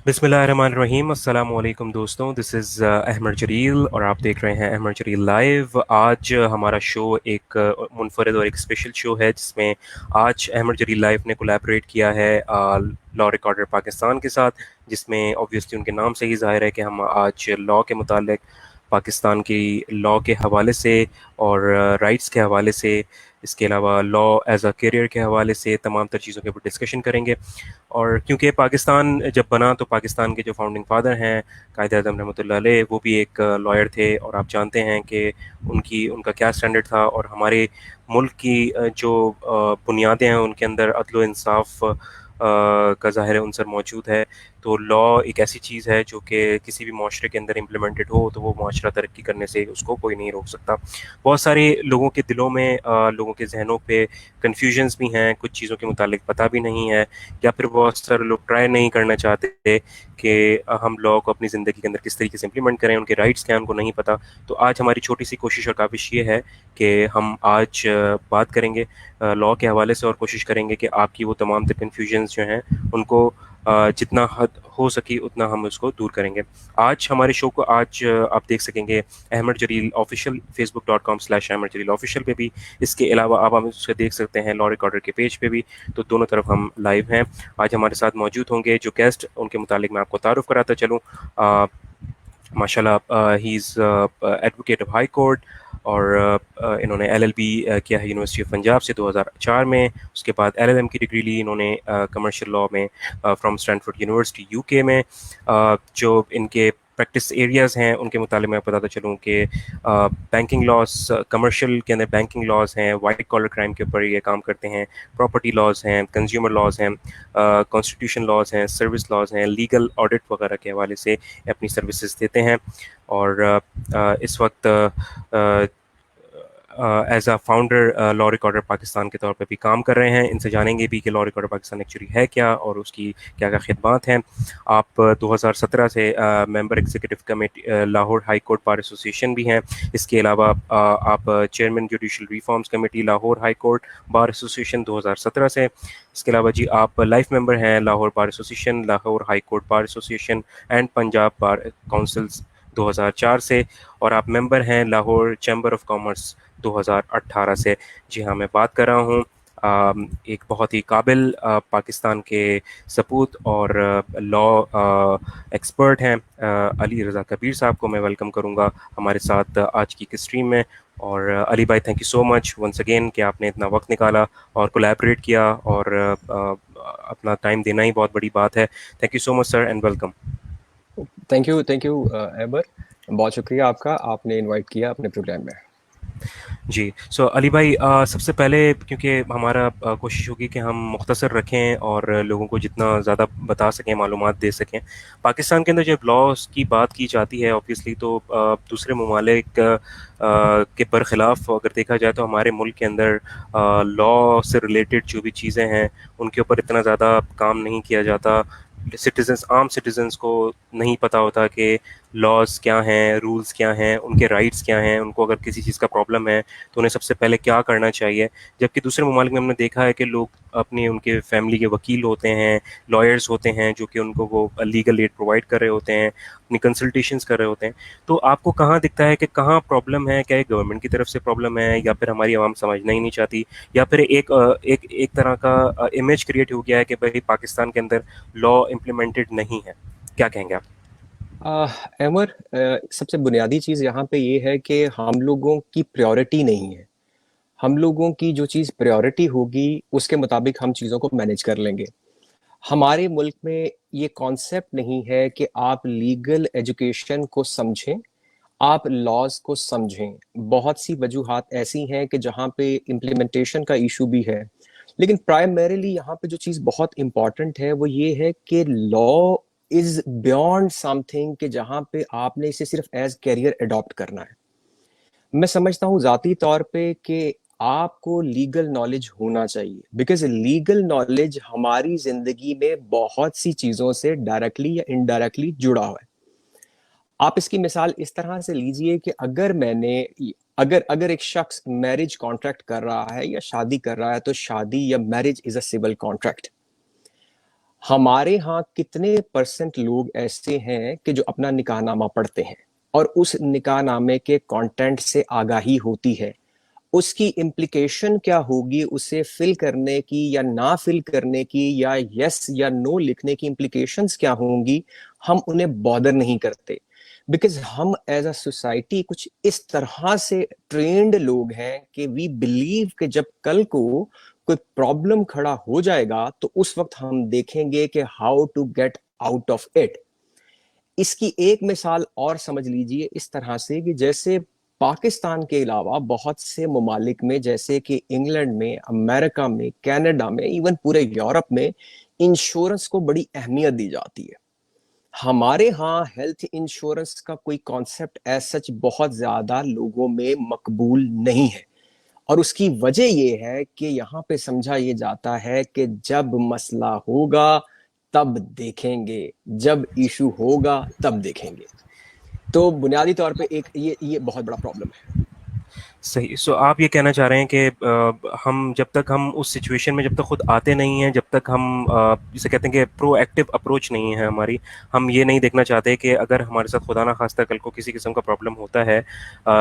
बिस्मिल्लाहिर्रहमानिर्रहीम अस्सलामु अलैकुम दोस्तों, दिस इज़ अहमद जरील और आप देख रहे हैं अहमद जरील लाइव। आज हमारा शो एक मुनफरद और एक स्पेशल शो है जिसमें आज अहमद जरील लाइव ने कोलैबोरेट किया है लॉ रिकॉर्डर पाकिस्तान के साथ, जिसमें ऑब्वियसली उनके नाम से ही ज़ाहिर है कि हम आज लॉ के मुतालिक पाकिस्तान की लॉ के हवाले से और राइट्स के हवाले से, इसके अलावा लॉ एज़ अ करियर के हवाले से तमाम तर चीज़ों के ऊपर डिस्कशन करेंगे। और क्योंकि पाकिस्तान जब बना तो पाकिस्तान के जो फाउंडिंग फादर हैं कायद आज़म रहमतुल्लाह अलैह, वो भी एक लॉयर थे और आप जानते हैं कि उनकी उनका क्या स्टैंडर्ड था। और हमारे मुल्क की जो बुनियादें हैं उनके अंदर अदल व इंसाफ का ज़ाहिर अंसर मौजूद है। तो लॉ एक ऐसी चीज़ है जो कि किसी भी माशरे के अंदर इम्प्लीमेंटेड हो तो वो माशरा तरक्की करने से उसको कोई नहीं रोक सकता। बहुत सारे लोगों के दिलों में लोगों के जहनों पे कन्फ्यूजन्स भी हैं, कुछ चीज़ों के मुतालिक पता भी नहीं है, या फिर बहुत सारे लोग ट्राई नहीं करना चाहते कि हम लॉ को अपनी ज़िंदगी के अंदर किस तरीके से इम्प्लीमेंट करें, उनके राइट्स क्या हैं उनको नहीं पता। तो आज हमारी छोटी सी कोशिश और काविश ये है कि हम आज बात करेंगे लॉ के हवाले से और कोशिश करेंगे कि आपकी वो तमाम तर कन्फ्यूजन्स जो हैं उनको जितना हद हो सकी उतना हम उसको दूर करेंगे। आज हमारे शो को आप देख सकेंगे अहमद जरील ऑफिशियल facebook.com/अहमद जरील ऑफिशियल पे भी। इसके अलावा आप हमें उससे देख सकते हैं लॉ रिकॉर्डर के पेज पे भी। तो दोनों तरफ हम लाइव हैं। आज हमारे साथ मौजूद होंगे जो गेस्ट, उनके मुतालिक मैं आपको तारुफ कराता चलूँ। माशाल्लाह he is advocate of high court और इन्होंने एलएलबी किया है यूनिवर्सिटी ऑफ पंजाब से 2004 में। उसके बाद एलएलएम की डिग्री ली इन्होंने कमर्शियल लॉ में फ्रॉम स्टैनफोर्ड यूनिवर्सिटी यूके में। जो इनके प्रैक्टिस एरियाज़ हैं उनके मुतालिक मैं बताता चलूँ कि बैंकिंग लॉस, कमर्शियल के अंदर बैंकिंग लॉज हैं, वाइट कॉलर क्राइम के ऊपर ये काम करते हैं, प्रॉपर्टी लॉज हैं, कंज्यूमर लॉज हैं, कॉन्स्टिट्यूशन लॉज हैं, सर्विस लॉज हैं, लीगल ऑडिट वगैरह के हवाले से अपनी सर्विसेज देते हैं। और इस वक्त as a founder law recorder Pakistan के तौर पे भी काम कर रहे हैं। इनसे जानेंगे भी कि लॉ रिकॉर्डर पाकिस्तान एक्चुअली है क्या और उसकी क्या क्या खिदमात हैं। आप 2017 से member executive committee Lahore high court bar association भी हैं। इसके अलावा आप chairman judicial reforms committee Lahore high court bar association 2017 से। इसके अलावा जी आप लाइफ मेंबर हैं Lahore bar association, Lahore high court bar association and Punjab bar councils 2004 से। और आप मेंबर हैं लाहौर चैम्बर ऑफ कॉमर्स 2018 से। जी हाँ, मैं बात कर रहा हूँ एक बहुत ही काबिल पाकिस्तान के सपूत और लॉ एक्सपर्ट हैं अली रज़ा कबीर साहब को मैं वेलकम करूँगा हमारे साथ आज की स्ट्रीम में। और अली भाई, thank you so much once again कि आपने इतना वक्त निकाला और कोलैबोरेट किया और अपना टाइम देना ही बहुत बड़ी बात है। Thank you so much sir and welcome. Thank you एबर। बहुत शुक्रिया आपका, आपने इनवाइट किया अपने प्रोग्राम में। जी, सो अली भाई, सबसे पहले क्योंकि हमारा कोशिश होगी कि हम मुख्तसर रखें और लोगों को जितना ज़्यादा बता सकें, मालूमात दे सकें। पाकिस्तान के अंदर जब लॉस की बात की जाती है ऑब्वियसली तो दूसरे ममालिक के बरखिलाफ़ अगर देखा जाए तो हमारे मुल्क के अंदर लॉ से रिलेटेड जो भी चीज़ें हैं उनके ऊपर इतना ज़्यादा काम नहीं किया जाता। सिटीजन्स, आम सिटीजन्स को नहीं पता होता कि लॉज क्या हैं, रूल्स क्या हैं, उनके राइट्स क्या हैं, उनको अगर किसी चीज़ का प्रॉब्लम है तो उन्हें सबसे पहले क्या करना चाहिए। जबकि दूसरे ममालिक में हमने देखा है कि लोग अपने उनके फैमिली के वकील होते हैं, लॉयर्स होते हैं जो कि उनको वो लीगल एड प्रोवाइड कर रहे होते हैं, अपनी कंसल्टेशंस कर रहे होते हैं। तो आपको कहाँ दिखता है कि कहाँ प्रॉब्लम है? क्या ये गवर्नमेंट की तरफ से प्रॉब्लम है या फिर हमारी आवाम समझना ही नहीं चाहती, या फिर एक तरह का इमेज क्रिएट हो गया है कि भाई पाकिस्तान के अंदर लॉ इम्प्लीमेंटेड नहीं है? क्या कहेंगे आप? अमर, सबसे बुनियादी चीज़ यहाँ पे ये है कि हम लोगों की प्रायोरिटी नहीं है। हम लोगों की जो चीज़ प्रायोरिटी होगी उसके मुताबिक हम चीज़ों को मैनेज कर लेंगे। हमारे मुल्क में ये कॉन्सेप्ट नहीं है कि आप लीगल एजुकेशन को समझें, आप लॉज को समझें। बहुत सी वजूहात ऐसी हैं कि जहाँ पे इम्प्लीमेंटेशन का इशू भी है, लेकिन प्राइमरीली यहाँ पे जो चीज़ बहुत इंपॉर्टेंट है वो ये है कि लॉ इज बियॉन्ड समथिंग, कि जहाँ पे आपने इसे सिर्फ एज कैरियर अडॉप्ट करना है। मैं समझता हूँ जाती तौर पे कि आपको लीगल नॉलेज होना चाहिए, बिकॉज लीगल नॉलेज हमारी जिंदगी में बहुत सी चीजों से डायरेक्टली या इनडायरेक्टली जुड़ा हुआ है। आप इसकी मिसाल इस तरह से लीजिए कि अगर अगर एक शख्स मैरिज कॉन्ट्रैक्ट कर रहा है या शादी कर रहा है, तो शादी या marriage is a civil contract. हमारे यहाँ कितने परसेंट लोग ऐसे हैं कि जो अपना निकाहनामा पढ़ते हैं और उस निकाहनामे के कंटेंट से आगाही होती है, उसकी इम्प्लीकेशन क्या होगी, उसे फिल करने की या ना फिल करने की, या यस या नो लिखने की इम्प्लीकेशंस क्या होंगी, हम उन्हें बॉदर नहीं करते। बिकॉज हम एज अ सोसाइटी कुछ इस तरह से ट्रेंड लोग हैं कि वी बिलीव कि जब कल को कोई प्रॉब्लम खड़ा हो जाएगा तो उस वक्त हम देखेंगे कि how to get out of it. इसकी एक मिसाल और समझ लीजिए इस तरह से कि जैसे पाकिस्तान के अलावा बहुत से ममालिक में, जैसे कि इंग्लैंड में, अमेरिका में, कनाडा में, इवन पूरे यूरोप में इंश्योरेंस को बड़ी अहमियत दी जाती है। हमारे यहाँ हेल्थ इंश्योरेंस का कोई कॉन्सेप्ट एज सच बहुत ज्यादा लोगों में मकबूल नहीं है। और उसकी वजह यह है कि यहाँ पे समझा ये जाता है कि जब मसला होगा तब देखेंगे, जब इशू होगा तब देखेंगे। तो बुनियादी तौर पे एक ये बहुत बड़ा प्रॉब्लम है। सही। सो आप ये कहना चाह रहे हैं कि हम जब तक हम उस सिचुएशन में जब तक खुद आते नहीं हैं, जब तक हम जिसे कहते हैं कि प्रोएक्टिव अप्रोच नहीं है हमारी, हम ये नहीं देखना चाहते कि अगर हमारे साथ खुदा ना खास्ता कल को किसी किस्म का प्रॉब्लम होता है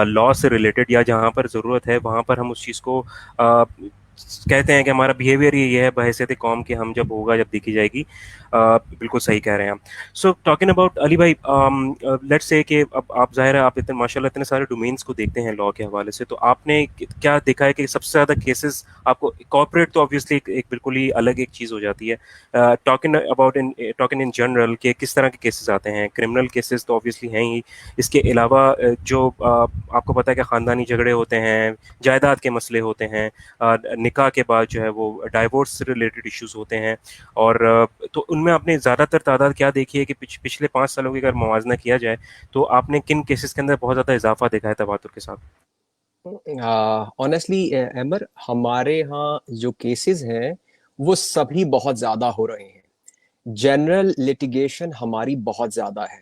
लॉ से रिलेटेड, या जहाँ पर ज़रूरत है वहाँ पर हम उस चीज़ को कहते हैं कि हमारा बिहेवियर ये है बहैसियत कौम के, हम जब होगा जब देखी जाएगी। बिल्कुल सही कह रहे हैं आप। सो टॉकिंग अबाउट अली भाई, लेट्स से कि अब आप ज़ाहिर है आप इतने माशाल्लाह इतने सारे डोमेन्स को देखते हैं लॉ के हवाले से, तो आपने क्या देखा है कि सबसे ज़्यादा केसेस आपको कॉर्पोरेट तो ऑब्वियसली एक बिल्कुल ही अलग एक चीज़ हो जाती है, टॉकिंग इन जनरल के किस तरह के केसेस आते हैं? क्रिमिनल केसेस तो ऑब्वियसली हैं ही, इसके अलावा जो आपको पता है कि ख़ानदानी झगड़े होते हैं, जायदाद के मसले होते हैं, निकाह के बाद जो है वो डाइवोर्स से रिलेटेड इश्यूज होते हैं, और तो उनमें आपने ज़्यादातर तादाद क्या देखी है कि पिछले 5 सालों की अगर मुवाजना किया जाए तो आपने किन केसेस के अंदर बहुत ज़्यादा इजाफा देखा है तवातुर के साथ? ऑनेस्टली अमर, हमारे यहाँ जो केसेस हैं वो सभी बहुत ज्यादा हो रहे हैं। जनरल लिटिगेशन हमारी बहुत ज्यादा है।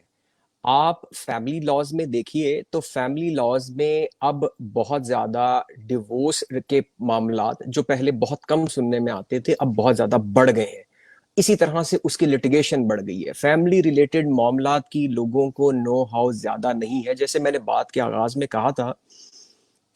आप फैमिली लॉज में देखिए तो फैमिली लॉज में अब बहुत ज्यादा डिवोर्स के मामलात जो पहले बहुत कम सुनने में आते थे अब बहुत ज्यादा बढ़ गए हैं। इसी तरह से उसकी लिटिगेशन बढ़ गई है। फैमिली रिलेटेड मामलात की लोगों को नो हाउ ज्यादा नहीं है। जैसे मैंने बात के आगाज में कहा था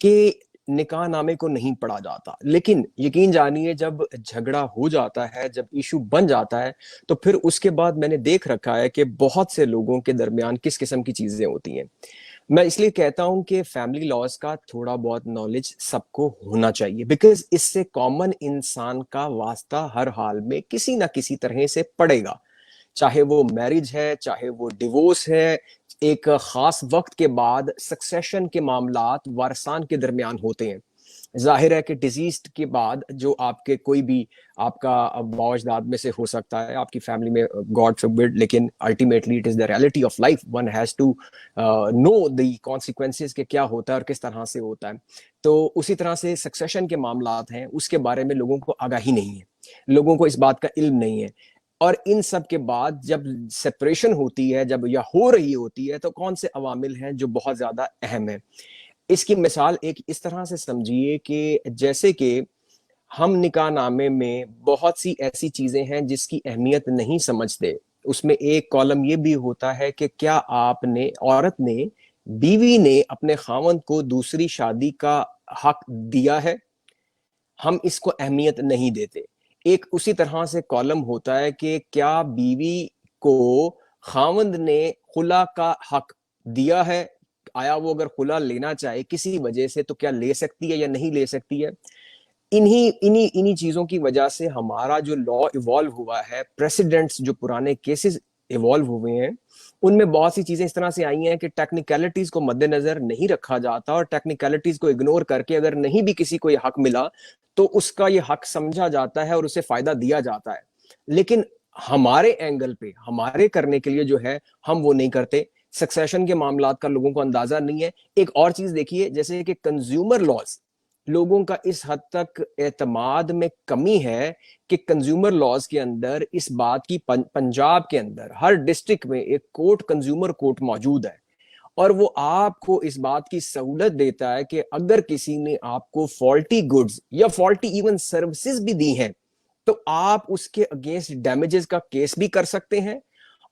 कि निकाह नामे को नहीं पढ़ा जाता, लेकिन यकीन जानिए जब झगड़ा हो जाता है, जब इशू बन जाता है, तो फिर उसके बाद मैंने देख रखा है कि बहुत से लोगों के दरमियान किस किस्म की चीजें होती हैं। मैं इसलिए कहता हूं कि फैमिली लॉज का थोड़ा बहुत नॉलेज सबको होना चाहिए, बिकॉज इससे कॉमन इंसान का वास्ता हर हाल में किसी ना किसी तरह से पड़ेगा। चाहे वो मैरिज है, चाहे वो डिवोर्स है, एक खास वक्त के बाद सक्सेशन के मामलात वारसान के दरमियान होते हैं। जाहिर है कि डिजीज के बाद जो आपके कोई भी आपका वाजदाद में से हो सकता है, आपकी फैमिली में, गॉड फॉरबिड, लेकिन ultimately it is the reality of life. One has to know the consequences के क्या होता है और किस तरह से होता है। तो उसी तरह से सक्सेशन के मामलात हैं, उसके बारे में लोगों को आगाही नहीं है, लोगों को इस बात का इल्म नहीं है। और इन सब के बाद जब सेपरेशन होती है, जब या हो रही होती है, तो कौन से अवामिल हैं जो बहुत ज्यादा अहम है। इसकी मिसाल एक इस तरह से समझिए कि जैसे कि हम निकाह नामे में बहुत सी ऐसी चीजें हैं जिसकी अहमियत नहीं समझते। उसमें एक कॉलम ये भी होता है कि क्या आपने, औरत ने, बीवी ने अपने खावंद को दूसरी शादी का हक दिया है। हम इसको अहमियत नहीं देते। एक उसी तरह से कॉलम होता है कि क्या बीवी को खावंद ने खुला का हक दिया है, आया वो अगर खुला लेना चाहे किसी वजह से तो क्या ले सकती है या नहीं ले सकती है। इन्हीं इन्हीं इन्हीं चीजों की वजह से हमारा जो लॉ इवॉल्व हुआ है, प्रेसिडेंट्स जो पुराने केसेस इवॉल्व हुए हैं, उनमें बहुत सी चीजें इस तरह से आई हैं कि टेक्निकलिटीज को मद्देनजर नहीं रखा जाता और टेक्निकलिटीज को इग्नोर करके अगर नहीं भी किसी को यह हक मिला तो उसका ये हक समझा जाता है और उसे फायदा दिया जाता है। लेकिन हमारे एंगल पे, हमारे करने के लिए जो है, हम वो नहीं करते। सक्सेशन के मामलात का लोगों को अंदाजा नहीं है। एक और चीज देखिए, जैसे कि कंज्यूमर लॉज, लोगों का इस हद तक एतमाद में कमी है कि कंज्यूमर लॉज के अंदर इस बात की, पंजाब के अंदर हर डिस्ट्रिक्ट में एक कोर्ट, कंज्यूमर कोर्ट मौजूद है, और वो आपको इस बात की सहूलत देता है कि अगर किसी ने आपको फॉल्टी गुड्स या फॉल्टी इवन सर्विसेज भी दी हैं तो आप उसके अगेंस्ट डैमेजेस का केस भी कर सकते हैं,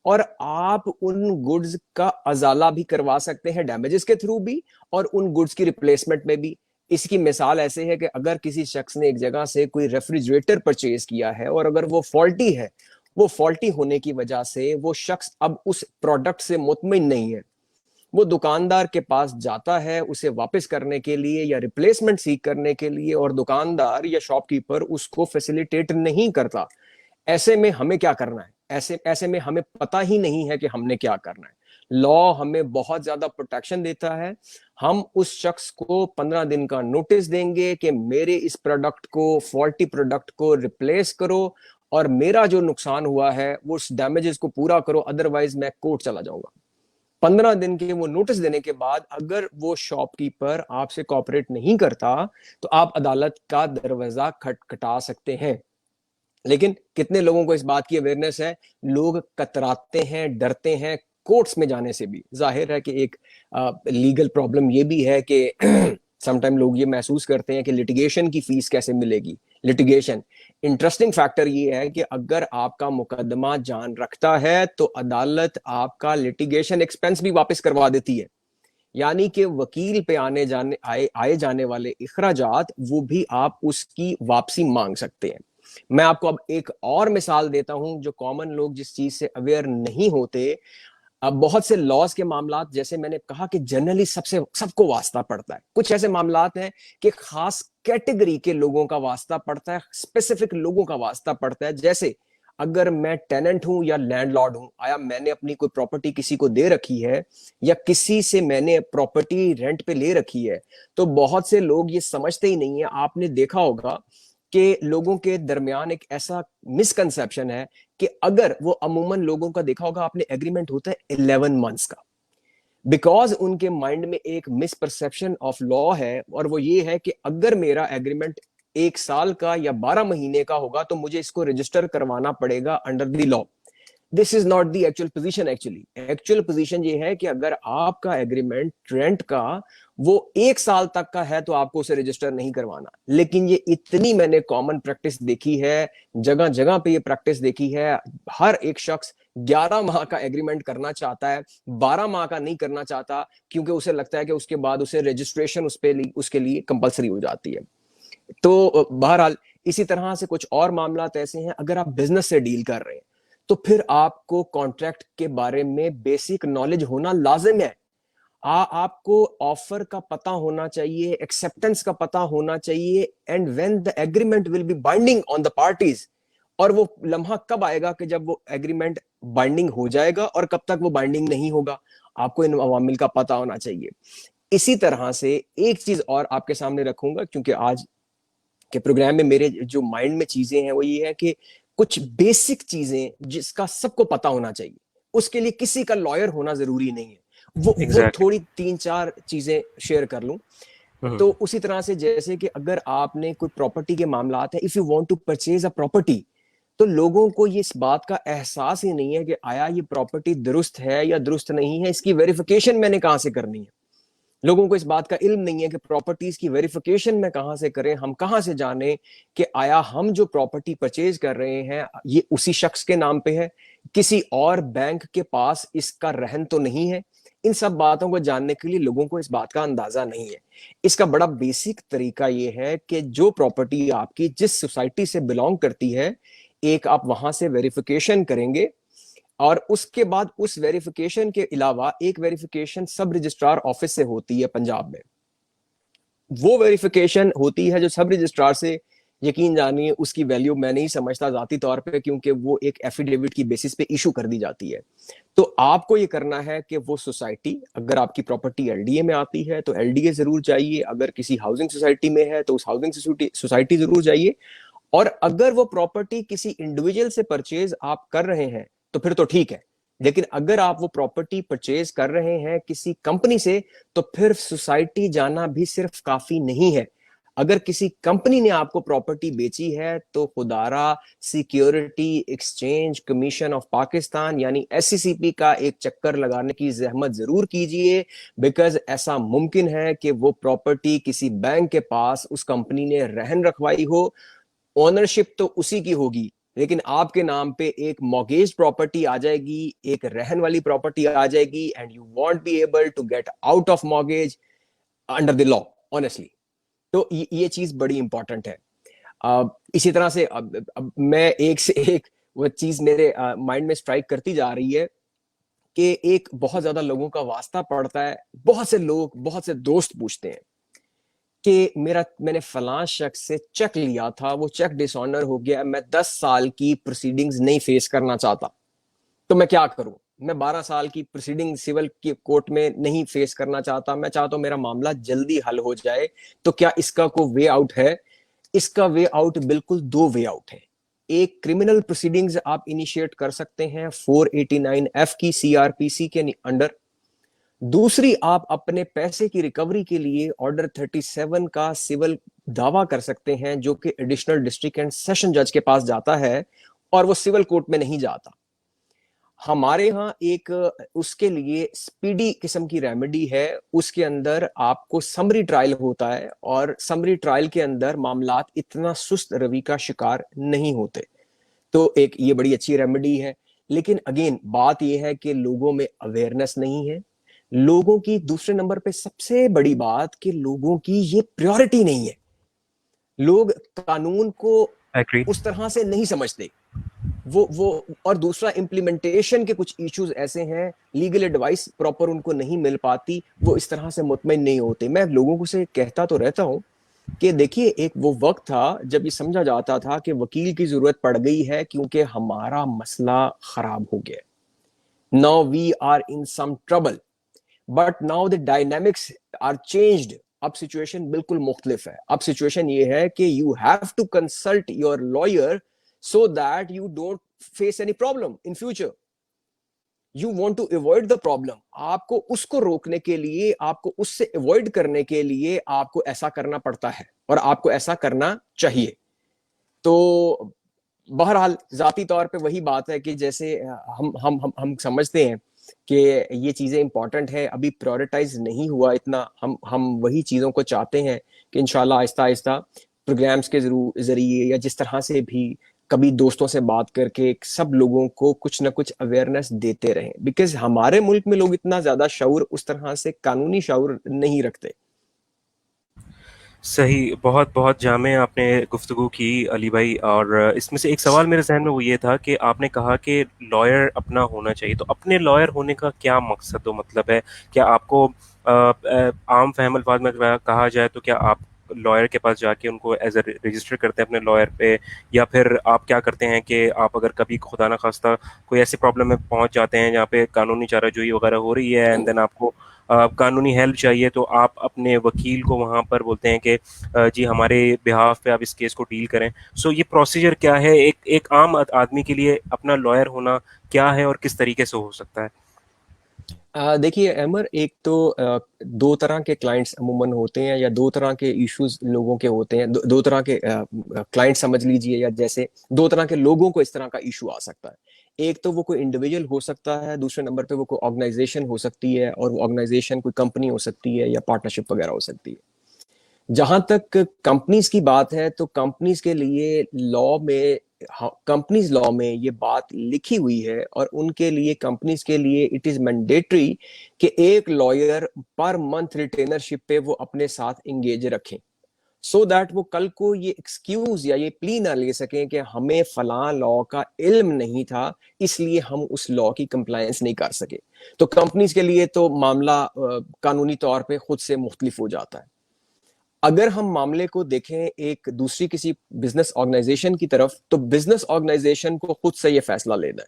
और आप उन गुड्स का अजाला भी करवा सकते हैं डैमेजेस के थ्रू भी, और उन गुड्स की रिप्लेसमेंट में भी। इसकी मिसाल ऐसे है कि अगर किसी शख्स ने एक जगह से कोई रेफ्रिजरेटर परचेज किया है और अगर वो फॉल्टी है, वो फॉल्टी होने की वजह से वो शख्स अब उस प्रोडक्ट से मुतमिन नहीं है, वो दुकानदार के पास जाता है उसे वापस करने के लिए या रिप्लेसमेंट सीख करने के लिए, और दुकानदार या शॉपकीपर उसको फैसिलिटेट नहीं करता। ऐसे में हमें क्या करना है? ऐसे ऐसे में हमें पता ही नहीं है कि हमने क्या करना है। लॉ हमें बहुत ज्यादा प्रोटेक्शन देता है। हम उस शख्स को 15 दिन का नोटिस देंगे कि मेरे इस प्रोडक्ट को, फॉल्टी प्रोडक्ट को रिप्लेस करो, और मेरा जो नुकसान हुआ है वो उस डैमेजेस को पूरा करो, अदरवाइज मैं कोर्ट चला जाऊंगा। 15 दिन के वो नोटिस देने के बाद अगर वो शॉपकीपर आपसे कॉपरेट नहीं करता, तो आप अदालत का दरवाजा खटखटा सकते हैं। लेकिन कितने लोगों को इस बात की अवेयरनेस है? लोग कतराते हैं, डरते हैं कोर्ट्स में जाने से भी। जाहिर है कि एक लीगल प्रॉब्लम ये भी है कि समटाइम लोग ये महसूस करते हैं कि लिटिगेशन की फीस कैसे मिलेगी। लिटिगेशन इंटरेस्टिंग फैक्टर ये है कि अगर आपका मुकदमा जान रखता है तो अदालत आपका लिटिगेशन एक्सपेंस भी वापस करवा देती है, यानी कि वकील पे आए जाने वाले इखराजात वो भी आप उसकी वापसी मांग सकते हैं। मैं आपको अब एक और मिसाल देता हूं जो कॉमन लोग जिस चीज से अवेयर नहीं होते। अब बहुत से लॉज के मामलात, जैसे मैंने कहा कि जनरली सबको वास्ता पड़ता है, कुछ ऐसे मामलात हैं कि खास कैटेगरी के लोगों का वास्ता पड़ता है, स्पेसिफिक लोगों का वास्ता पड़ता है। जैसे अगर मैं टेनेंट हूं या लैंडलॉर्ड हूं, आया मैंने अपनी कोई प्रॉपर्टी किसी को दे रखी है या किसी से मैंने प्रॉपर्टी रेंट पे ले रखी है, तो बहुत से लोग ये समझते ही नहीं है। आपने देखा होगा कि लोगों के दरमियान एक ऐसा मिसकंसेप्शन है कि अगर वो, अमूमन लोगों का देखा होगा आपने, एग्रीमेंट होता है 11 मंथ्स का, बिकॉज उनके माइंड में एक मिसपरसेप्शन ऑफ लॉ है, और वो ये है कि अगर मेरा एग्रीमेंट 1 साल का या 12 महीने का होगा तो मुझे इसको रजिस्टर करवाना पड़ेगा under the law. This is not the actual position. Actual position ये है कि अगर आपका एग्रीमेंट रेंट का वो 1 साल तक का है तो आपको उसे रजिस्टर नहीं करवाना। लेकिन ये इतनी मैंने कॉमन प्रैक्टिस देखी है, जगह जगह पे ये प्रैक्टिस देखी है। हर एक शख्स 11 माह का एग्रीमेंट करना चाहता है, 12 माह का नहीं करना चाहता, क्योंकि उसे लगता है कि उसके बाद उसे रजिस्ट्रेशन उसके लिए कंपलसरी हो जाती है। तो बहरहाल इसी तरह से कुछ और मामलात ऐसे हैं। अगर आप बिजनेस से डील कर रहे हैं तो फिर आपको कॉन्ट्रैक्ट के बारे में बेसिक नॉलेज होना लाजिम है। आपको ऑफर का पता होना चाहिए, एक्सेप्टेंस का पता होना चाहिए, and when the agreement will be binding on the parties. और वो लम्हा कब आएगा कि जब वो एग्रीमेंट बाइंडिंग हो जाएगा, और कब तक वो बाइंडिंग नहीं होगा, आपको इन अवामिल का पता होना चाहिए। इसी तरह से एक चीज और आपके सामने रखूंगा, क्योंकि आज के प्रोग्राम में मेरे जो माइंड में चीजें हैं वो ये है कि कुछ बेसिक चीजें जिसका सबको पता होना चाहिए, उसके लिए किसी का लॉयर होना जरूरी नहीं है। वो एग्जैक्टली। थोड़ी 3-4 चीजें शेयर कर लूं। तो उसी तरह से जैसे कि अगर आपने कोई प्रॉपर्टी के मामलात है, if you want to purchase a property, तो लोगों को ये इस बात का एहसास ही नहीं है कि आया ये प्रॉपर्टी दुरुस्त है या दुरुस्त नहीं है, इसकी वेरिफिकेशन मैंने कहां से करनी है। लोगों को इस बात का इल्म नहीं है कि प्रॉपर्टीज की वेरिफिकेशन में कहां से करें। हम कहां से जाने कि आया हम जो प्रॉपर्टी परचेज कर रहे हैं ये उसी शख्स के नाम पे है, किसी और बैंक के पास इसका रहन तो नहीं है। इन सब बातों को जानने के लिए लोगों को इस बात का अंदाजा नहीं है। इसका बड़ा बेसिक तरीका यह है कि जो प्रॉपर्टी आपकी जिस सोसाइटी से बिलोंग करती है, एक आप वहां से वेरिफिकेशन करेंगे, और उसके बाद उस वेरिफिकेशन के अलावा एक वेरिफिकेशन सब रजिस्ट्रार ऑफिस से होती है पंजाब में। वो वेरिफिकेशन होती है जो सब रजिस्ट्रार से, यकीन जानिए उसकी वैल्यू मैं नहीं समझता जाती तौर पे, क्योंकि वो एक एफिडेविट की बेसिस पे इशू कर दी जाती है। तो आपको ये करना है कि वो सोसाइटी, अगर आपकी प्रॉपर्टी एलडीए में आती है तो एलडीए जरूर चाहिए, अगर किसी हाउसिंग सोसाइटी में है तो उस हाउसिंग सोसाइटी जरूर चाहिए। और अगर वो प्रॉपर्टी किसी इंडिविजुअल से परचेज आप कर रहे हैं तो फिर तो ठीक है। लेकिन अगर आप वो प्रॉपर्टी परचेज कर रहे हैं किसी कंपनी से, तो फिर सोसाइटी जाना भी सिर्फ काफी नहीं है। अगर किसी कंपनी ने आपको प्रॉपर्टी बेची है तो खुदारा security exchange commission of Pakistan यानी एससीसीपी का एक चक्कर लगाने की जहमत जरूर कीजिए, बिकॉज ऐसा मुमकिन है कि वो प्रॉपर्टी किसी बैंक के पास उस कंपनी ने रहन रखवाई हो, ओनरशिप तो उसी की होगी, लेकिन आपके नाम पे एक मॉर्गेज प्रॉपर्टी आ जाएगी, एक रहन वाली प्रॉपर्टी आ जाएगी, and you won't be able to get out of mortgage under the law, honestly. तो ये चीज बड़ी इंपॉर्टेंट है। इसी तरह से अब मैं एक से एक वो चीज मेरे माइंड में स्ट्राइक करती जा रही है कि एक बहुत ज्यादा लोगों का वास्ता पड़ता है, बहुत से लोग, बहुत से दोस्त पूछते हैं कि मैंने फलां शख्स से चेक लिया था, वो चेक डिसऑनर हो गया, मैं 10 साल की प्रोसीडिंग्स नहीं फेस करना चाहता, तो मैं क्या करूं? मैं 12 साल की प्रोसीडिंग सिविल की कोर्ट में नहीं फेस करना चाहता, मैं चाहता हूं मेरा मामला जल्दी हल हो जाए, तो क्या इसका कोई वे आउट है? इसका वे आउट बिल्कुल दो वे आउट है। एक, क्रिमिनल प्रोसीडिंग्स आप इनिशिएट कर सकते हैं 489F की सीआरपीसी के अंडर। दूसरी, आप अपने पैसे की रिकवरी के लिए ऑर्डर 37 का सिविल दावा कर सकते हैं, जो कि एडिशनल डिस्ट्रिक्ट एंड सेशन जज के पास जाता है और वो सिविल कोर्ट में नहीं जाता। हमारे यहाँ एक उसके लिए स्पीडी किस्म की रेमेडी है, उसके अंदर आपको समरी ट्रायल होता है, और समरी ट्रायल के अंदर मामलात इतना सुस्त रवि का शिकार नहीं होते। तो एक ये बड़ी अच्छी रेमेडी है। लेकिन अगेन बात यह है कि लोगों में अवेयरनेस नहीं है। लोगों की, दूसरे नंबर पे सबसे बड़ी बात, कि लोगों की ये प्रायोरिटी नहीं है। लोग कानून को एग्री। उस तरह से नहीं समझते। वो और दूसरा, इम्प्लीमेंटेशन के कुछ इश्यूज ऐसे हैं, लीगल एडवाइस प्रॉपर उनको नहीं मिल पाती, वो इस तरह से मुतमईन नहीं होते। मैं लोगों को से कहता तो रहता हूं कि देखिए, एक वो वक्त था जब ये समझा जाता था कि वकील की जरूरत पड़ गई है क्योंकि हमारा मसला खराब हो गया, now we are in some trouble, but now the dynamics are changed. अब सिचुएशन बिल्कुल मुख्तलिफ है। अब सिचुएशन ये है कि you have to consult your lawyer so that you don't face any problem in future. You want to avoid the problem. आपको उसको रोकने के लिए, आपको उससे अवॉइड करने के लिए आपको ऐसा करना पड़ता है, और आपको ऐसा करना चाहिए। तो बहरहाल जाती तौर पे वही बात है कि जैसे हम समझते हैं कि ये चीज़ें इंपॉर्टेंट है, अभी प्रायोरिटाइज नहीं हुआ इतना। हम वही चीज़ों को चाहते हैं कि इंशाल्लाह आहिस्ता आहिस्ता प्रोग्राम्स के जरिए, या जिस तरह से भी, कभी दोस्तों से बात करके सब लोगों को कुछ ना कुछ अवेयरनेस देते रहें, बिकॉज हमारे मुल्क में लोग इतना ज़्यादा शऊर, उस तरह से कानूनी शऊर नहीं रखते। सही, बहुत बहुत जामे आपने गुफ्तगू की अली भाई। और इसमें से एक सवाल मेरे जहन में वो ये था कि आपने कहा कि लॉयर अपना होना चाहिए, तो अपने लॉयर होने का क्या मकसद व मतलब है? क्या आपको आम फहम अल्फाज में कहा जाए तो क्या आप लॉयर के पास जाके उनको एज अ रजिस्टर करते हैं अपने लॉयर पे, या फिर आप क्या करते हैं कि आप अगर कभी खुदा न खास्ता कोई ऐसी प्रॉब्लम में पहुंच जाते हैं जहाँ पे कानूनी चाराजोई वगैरह हो रही है, एंड देन आपको कानूनी हेल्प चाहिए, तो आप अपने वकील को वहाँ पर बोलते हैं कि जी हमारे बिहाफ पे आप इस केस को डील करें। सो ये प्रोसीजर क्या है? एक आम आदमी के लिए अपना लॉयर होना क्या है और किस तरीके से हो सकता है? देखिए अमर, एक तो दो तरह के क्लाइंट्स अमूमन होते हैं, या दो तरह के इश्यूज लोगों के होते हैं। दो तरह के क्लाइंट समझ लीजिए, या जैसे दो तरह के लोगों को इस तरह का इशू आ सकता है। एक तो वो कोई इंडिविजुअल हो सकता है, दूसरे नंबर पे वो कोई ऑर्गेनाइजेशन हो सकती है, और वो ऑर्गेनाइजेशन कोई कंपनी हो सकती है या पार्टनरशिप वगैरह हो सकती है। जहां तक कंपनीज की बात है, तो कंपनीज के लिए लॉ में, कंपनीज लॉ में ये बात लिखी हुई है, और उनके लिए, कंपनीज के लिए इट इज मैंडेटरी कि एक लॉयर पर मंथ रिटेनरशिप पे वो अपने साथ इंगेज रखें, सो दैट वो कल को ये एक्सक्यूज या ये प्ली ना ले सकें कि हमें फलां लॉ का इल्म नहीं था, इसलिए हम उस लॉ की कंप्लायंस नहीं कर सके। तो कंपनीज के लिए तो मामला कानूनी तौर पे खुद से मुख्तलिफ हो जाता है। अगर हम मामले को देखें एक दूसरी किसी बिजनेस ऑर्गेनाइजेशन की तरफ, तो बिजनेस ऑर्गेनाइजेशन को खुद से यह फैसला लेना है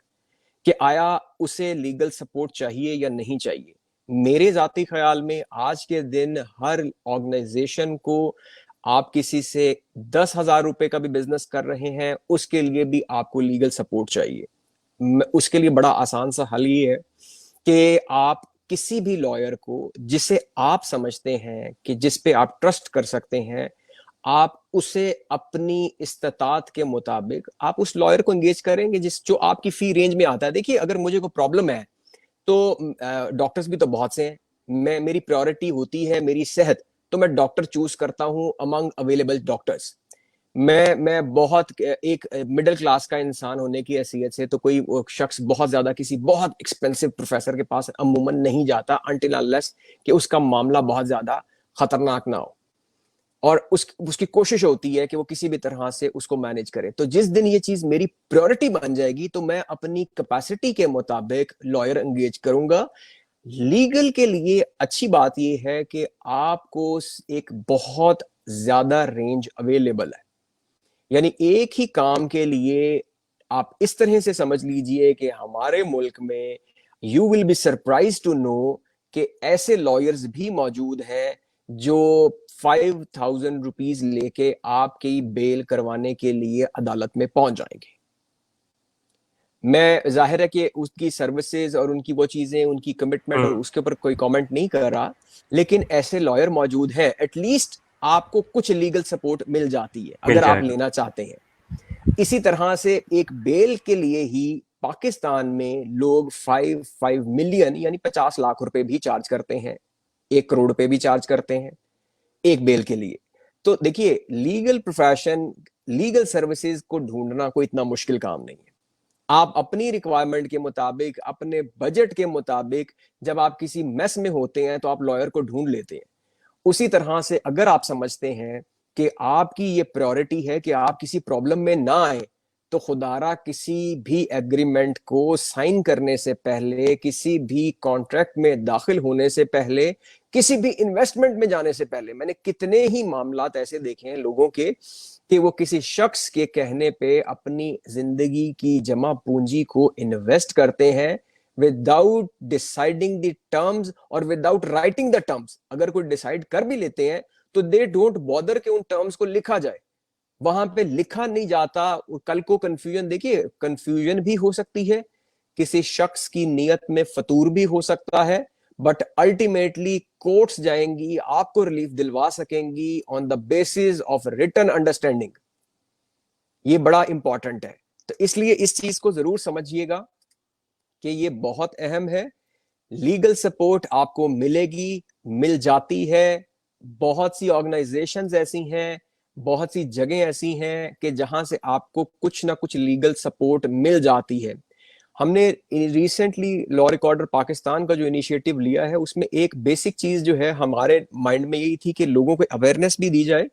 कि आया उसे लीगल सपोर्ट चाहिए या नहीं चाहिए। मेरे जाती ख्याल में आज के दिन हर ऑर्गेनाइजेशन को, आप किसी से 10,000 रुपए का भी बिजनेस कर रहे हैं, उसके लिए भी आपको लीगल सपोर्ट चाहिए। उसके लिए बड़ा आसान सा हल ये है कि आप किसी भी लॉयर को, जिसे आप समझते हैं कि जिस पे आप ट्रस्ट कर सकते हैं, आप उसे अपनी इस्तात के मुताबिक आप उस लॉयर को एंगेज करेंगे जिस जो आपकी फी रेंज में आता है। देखिए, अगर मुझे कोई प्रॉब्लम है, तो डॉक्टर्स भी तो बहुत से हैं। मेरी प्रायोरिटी होती है मेरी सेहत, तो मैं डॉक्टर चूज करता हूं अमंग अवेलेबल डॉक्टर्स। मैं बहुत एक मिडिल क्लास का इंसान होने की हैसियत से तो कोई वो शख्स बहुत ज्यादा किसी बहुत एक्सपेंसिव प्रोफेसर के पास अमूमन नहीं जाता अनटिल अनलेस कि उसका मामला बहुत ज्यादा खतरनाक ना हो, और उसकी कोशिश होती है कि वो किसी भी तरह से उसको मैनेज करे। तो जिस दिन ये चीज मेरी प्रायोरिटी बन जाएगी तो मैं अपनी कैपेसिटी के मुताबिक लॉयर एंगेज करूंगा। लीगल के लिए अच्छी बात यह है कि आपको एक बहुत ज्यादा रेंज अवेलेबल है, यानी एक ही काम के लिए आप इस तरह से समझ लीजिए कि हमारे मुल्क में you will be surprise to know कि ऐसे लॉयर्स भी मौजूद हैं जो 5,000 रुपीज लेके आपकी बेल करवाने के लिए अदालत में पहुंच जाएंगे। मैं जाहिर है कि उसकी सर्विसेज और उनकी वो चीजें, उनकी कमिटमेंट और हम्म। उसके ऊपर कोई कमेंट नहीं कर रहा, लेकिन ऐसे लॉयर मौजूद हैं, एटलीस्ट आपको कुछ लीगल सपोर्ट मिल जाती है मिल अगर आप जाएगा। लेना चाहते हैं। इसी तरह से एक बेल के लिए ही पाकिस्तान में लोग 5 मिलियन यानी 50 लाख रुपए भी चार्ज करते हैं, 1 करोड़ रुपए भी चार्ज करते हैं एक बेल के लिए। तो देखिए, लीगल प्रोफेशन, लीगल सर्विसेज को ढूंढना कोई इतना मुश्किल काम नहीं है। आप अपनी रिक्वायरमेंट के मुताबिक, अपने बजट के मुताबिक, जब आप किसी मेस में होते हैं तो आप लॉयर को ढूंढ लेते हैं। उसी तरह से अगर आप समझते हैं कि आपकी ये प्रायोरिटी है कि आप किसी प्रॉब्लम में ना आए, तो खुदारा किसी भी एग्रीमेंट को साइन करने से पहले, किसी भी कॉन्ट्रैक्ट में दाखिल होने से पहले, किसी भी इन्वेस्टमेंट में जाने से पहले, मैंने कितने ही मामलात ऐसे देखे हैं लोगों के कि वो किसी शख्स के कहने पे अपनी जिंदगी की जमा पूंजी को इन्वेस्ट करते हैं विदाउट डिसाइडिंग द टर्म्स और विदाउट राइटिंग द टर्म्स। अगर कोई डिसाइड कर भी लेते हैं तो दे डोंट बॉदर कि उन टर्म्स को लिखा जाए। वहां पे लिखा नहीं जाता, कल को कंफ्यूजन, देखिए कंफ्यूजन भी हो सकती है, किसी शख्स की नीयत में फतूर भी हो सकता है, बट अल्टीमेटली कोर्ट्स जाएंगी, आपको रिलीफ दिलवा सकेंगी on the basis of written understanding. ये बड़ा इंपॉर्टेंट है। तो इसलिए इस चीज को जरूर समझिएगा कि ये बहुत अहम है। लीगल सपोर्ट आपको मिलेगी, मिल जाती है। बहुत सी ऑर्गेनाइजेशंस ऐसी हैं, बहुत सी जगह ऐसी हैं कि जहां से आपको कुछ ना कुछ लीगल सपोर्ट मिल जाती है। हमने रिसेंटली लॉ रिकॉर्डर पाकिस्तान का जो इनिशिएटिव लिया है, उसमें एक बेसिक चीज जो है हमारे माइंड में यही थी कि लोगों को अवेयरनेस भी दी जाए,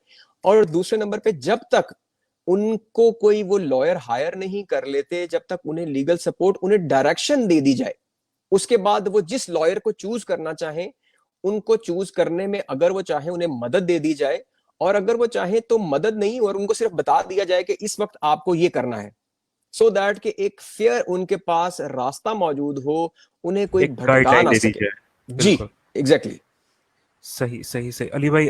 और दूसरे नंबर पे जब तक उनको कोई वो लॉयर हायर नहीं कर लेते, जब तक उन्हें लीगल सपोर्ट, उन्हें डायरेक्शन दे दी जाए। उसके बाद वो जिस लॉयर को चूज करना चाहें, उनको चूज करने में अगर वो चाहे उन्हें मदद दे दी जाए, और अगर वो चाहे तो मदद नहीं, और उनको सिर्फ बता दिया जाए कि इस वक्त आपको ये करना है, सो दैट कि एक फेयर उनके पास रास्ता मौजूद हो, उन्हें कोई एक भटका गाइडलाइन ना दे दी सके। जाए। जी, बिल्कुल। एग्जैक्टली। सही सही सही अली भाई,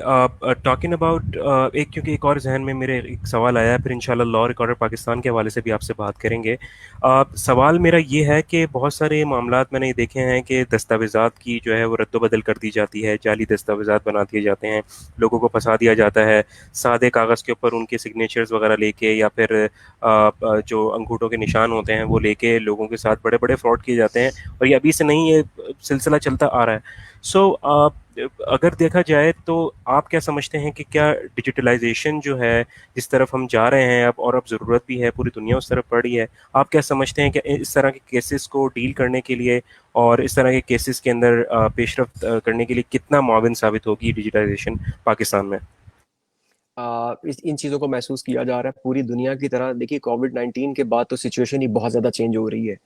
टॉकिंग अबाउट एक, क्योंकि एक और जहन में मेरे एक सवाल आया है, फिर इंशाल्लाह लॉ रिकॉर्डर पाकिस्तान के हवाले से भी आपसे बात करेंगे। सवाल मेरा ये है कि बहुत सारे मामलात मैंने ये देखे हैं कि दस्तावेज़ात की जो है वो रद्द-बदल कर दी जाती है, जाली दस्तावेज़ात बना दिए जाते हैं, लोगों को फंसा दिया जाता है, सादे कागज़ के ऊपर उनके सिग्नेचर्स वगैरह लेके, या फिर जो अंगूठों के निशान होते हैं वो लेके लोगों के साथ बड़े बड़े फ्रॉड किए जाते हैं, और ये अभी से नहीं, ये सिलसिला चलता आ रहा है। सो अगर देखा जाए तो आप क्या समझते हैं कि क्या डिजिटलाइजेशन जो है, जिस तरफ हम जा रहे हैं अब, और अब ज़रूरत भी है, पूरी दुनिया उस तरफ बढ़ रही है, आप क्या समझते हैं कि इस तरह के केसेस को डील करने के लिए और इस तरह के केसेस के अंदर पेशरफ्त करने के लिए कितना मुआविन साबित होगी डिजिटलाइजेशन पाकिस्तान में? इन चीज़ों को महसूस किया जा रहा है पूरी दुनिया की तरह। देखिए, कोविड-19 के बाद तो सिचुएशन ही बहुत ज़्यादा चेंज हो रही है।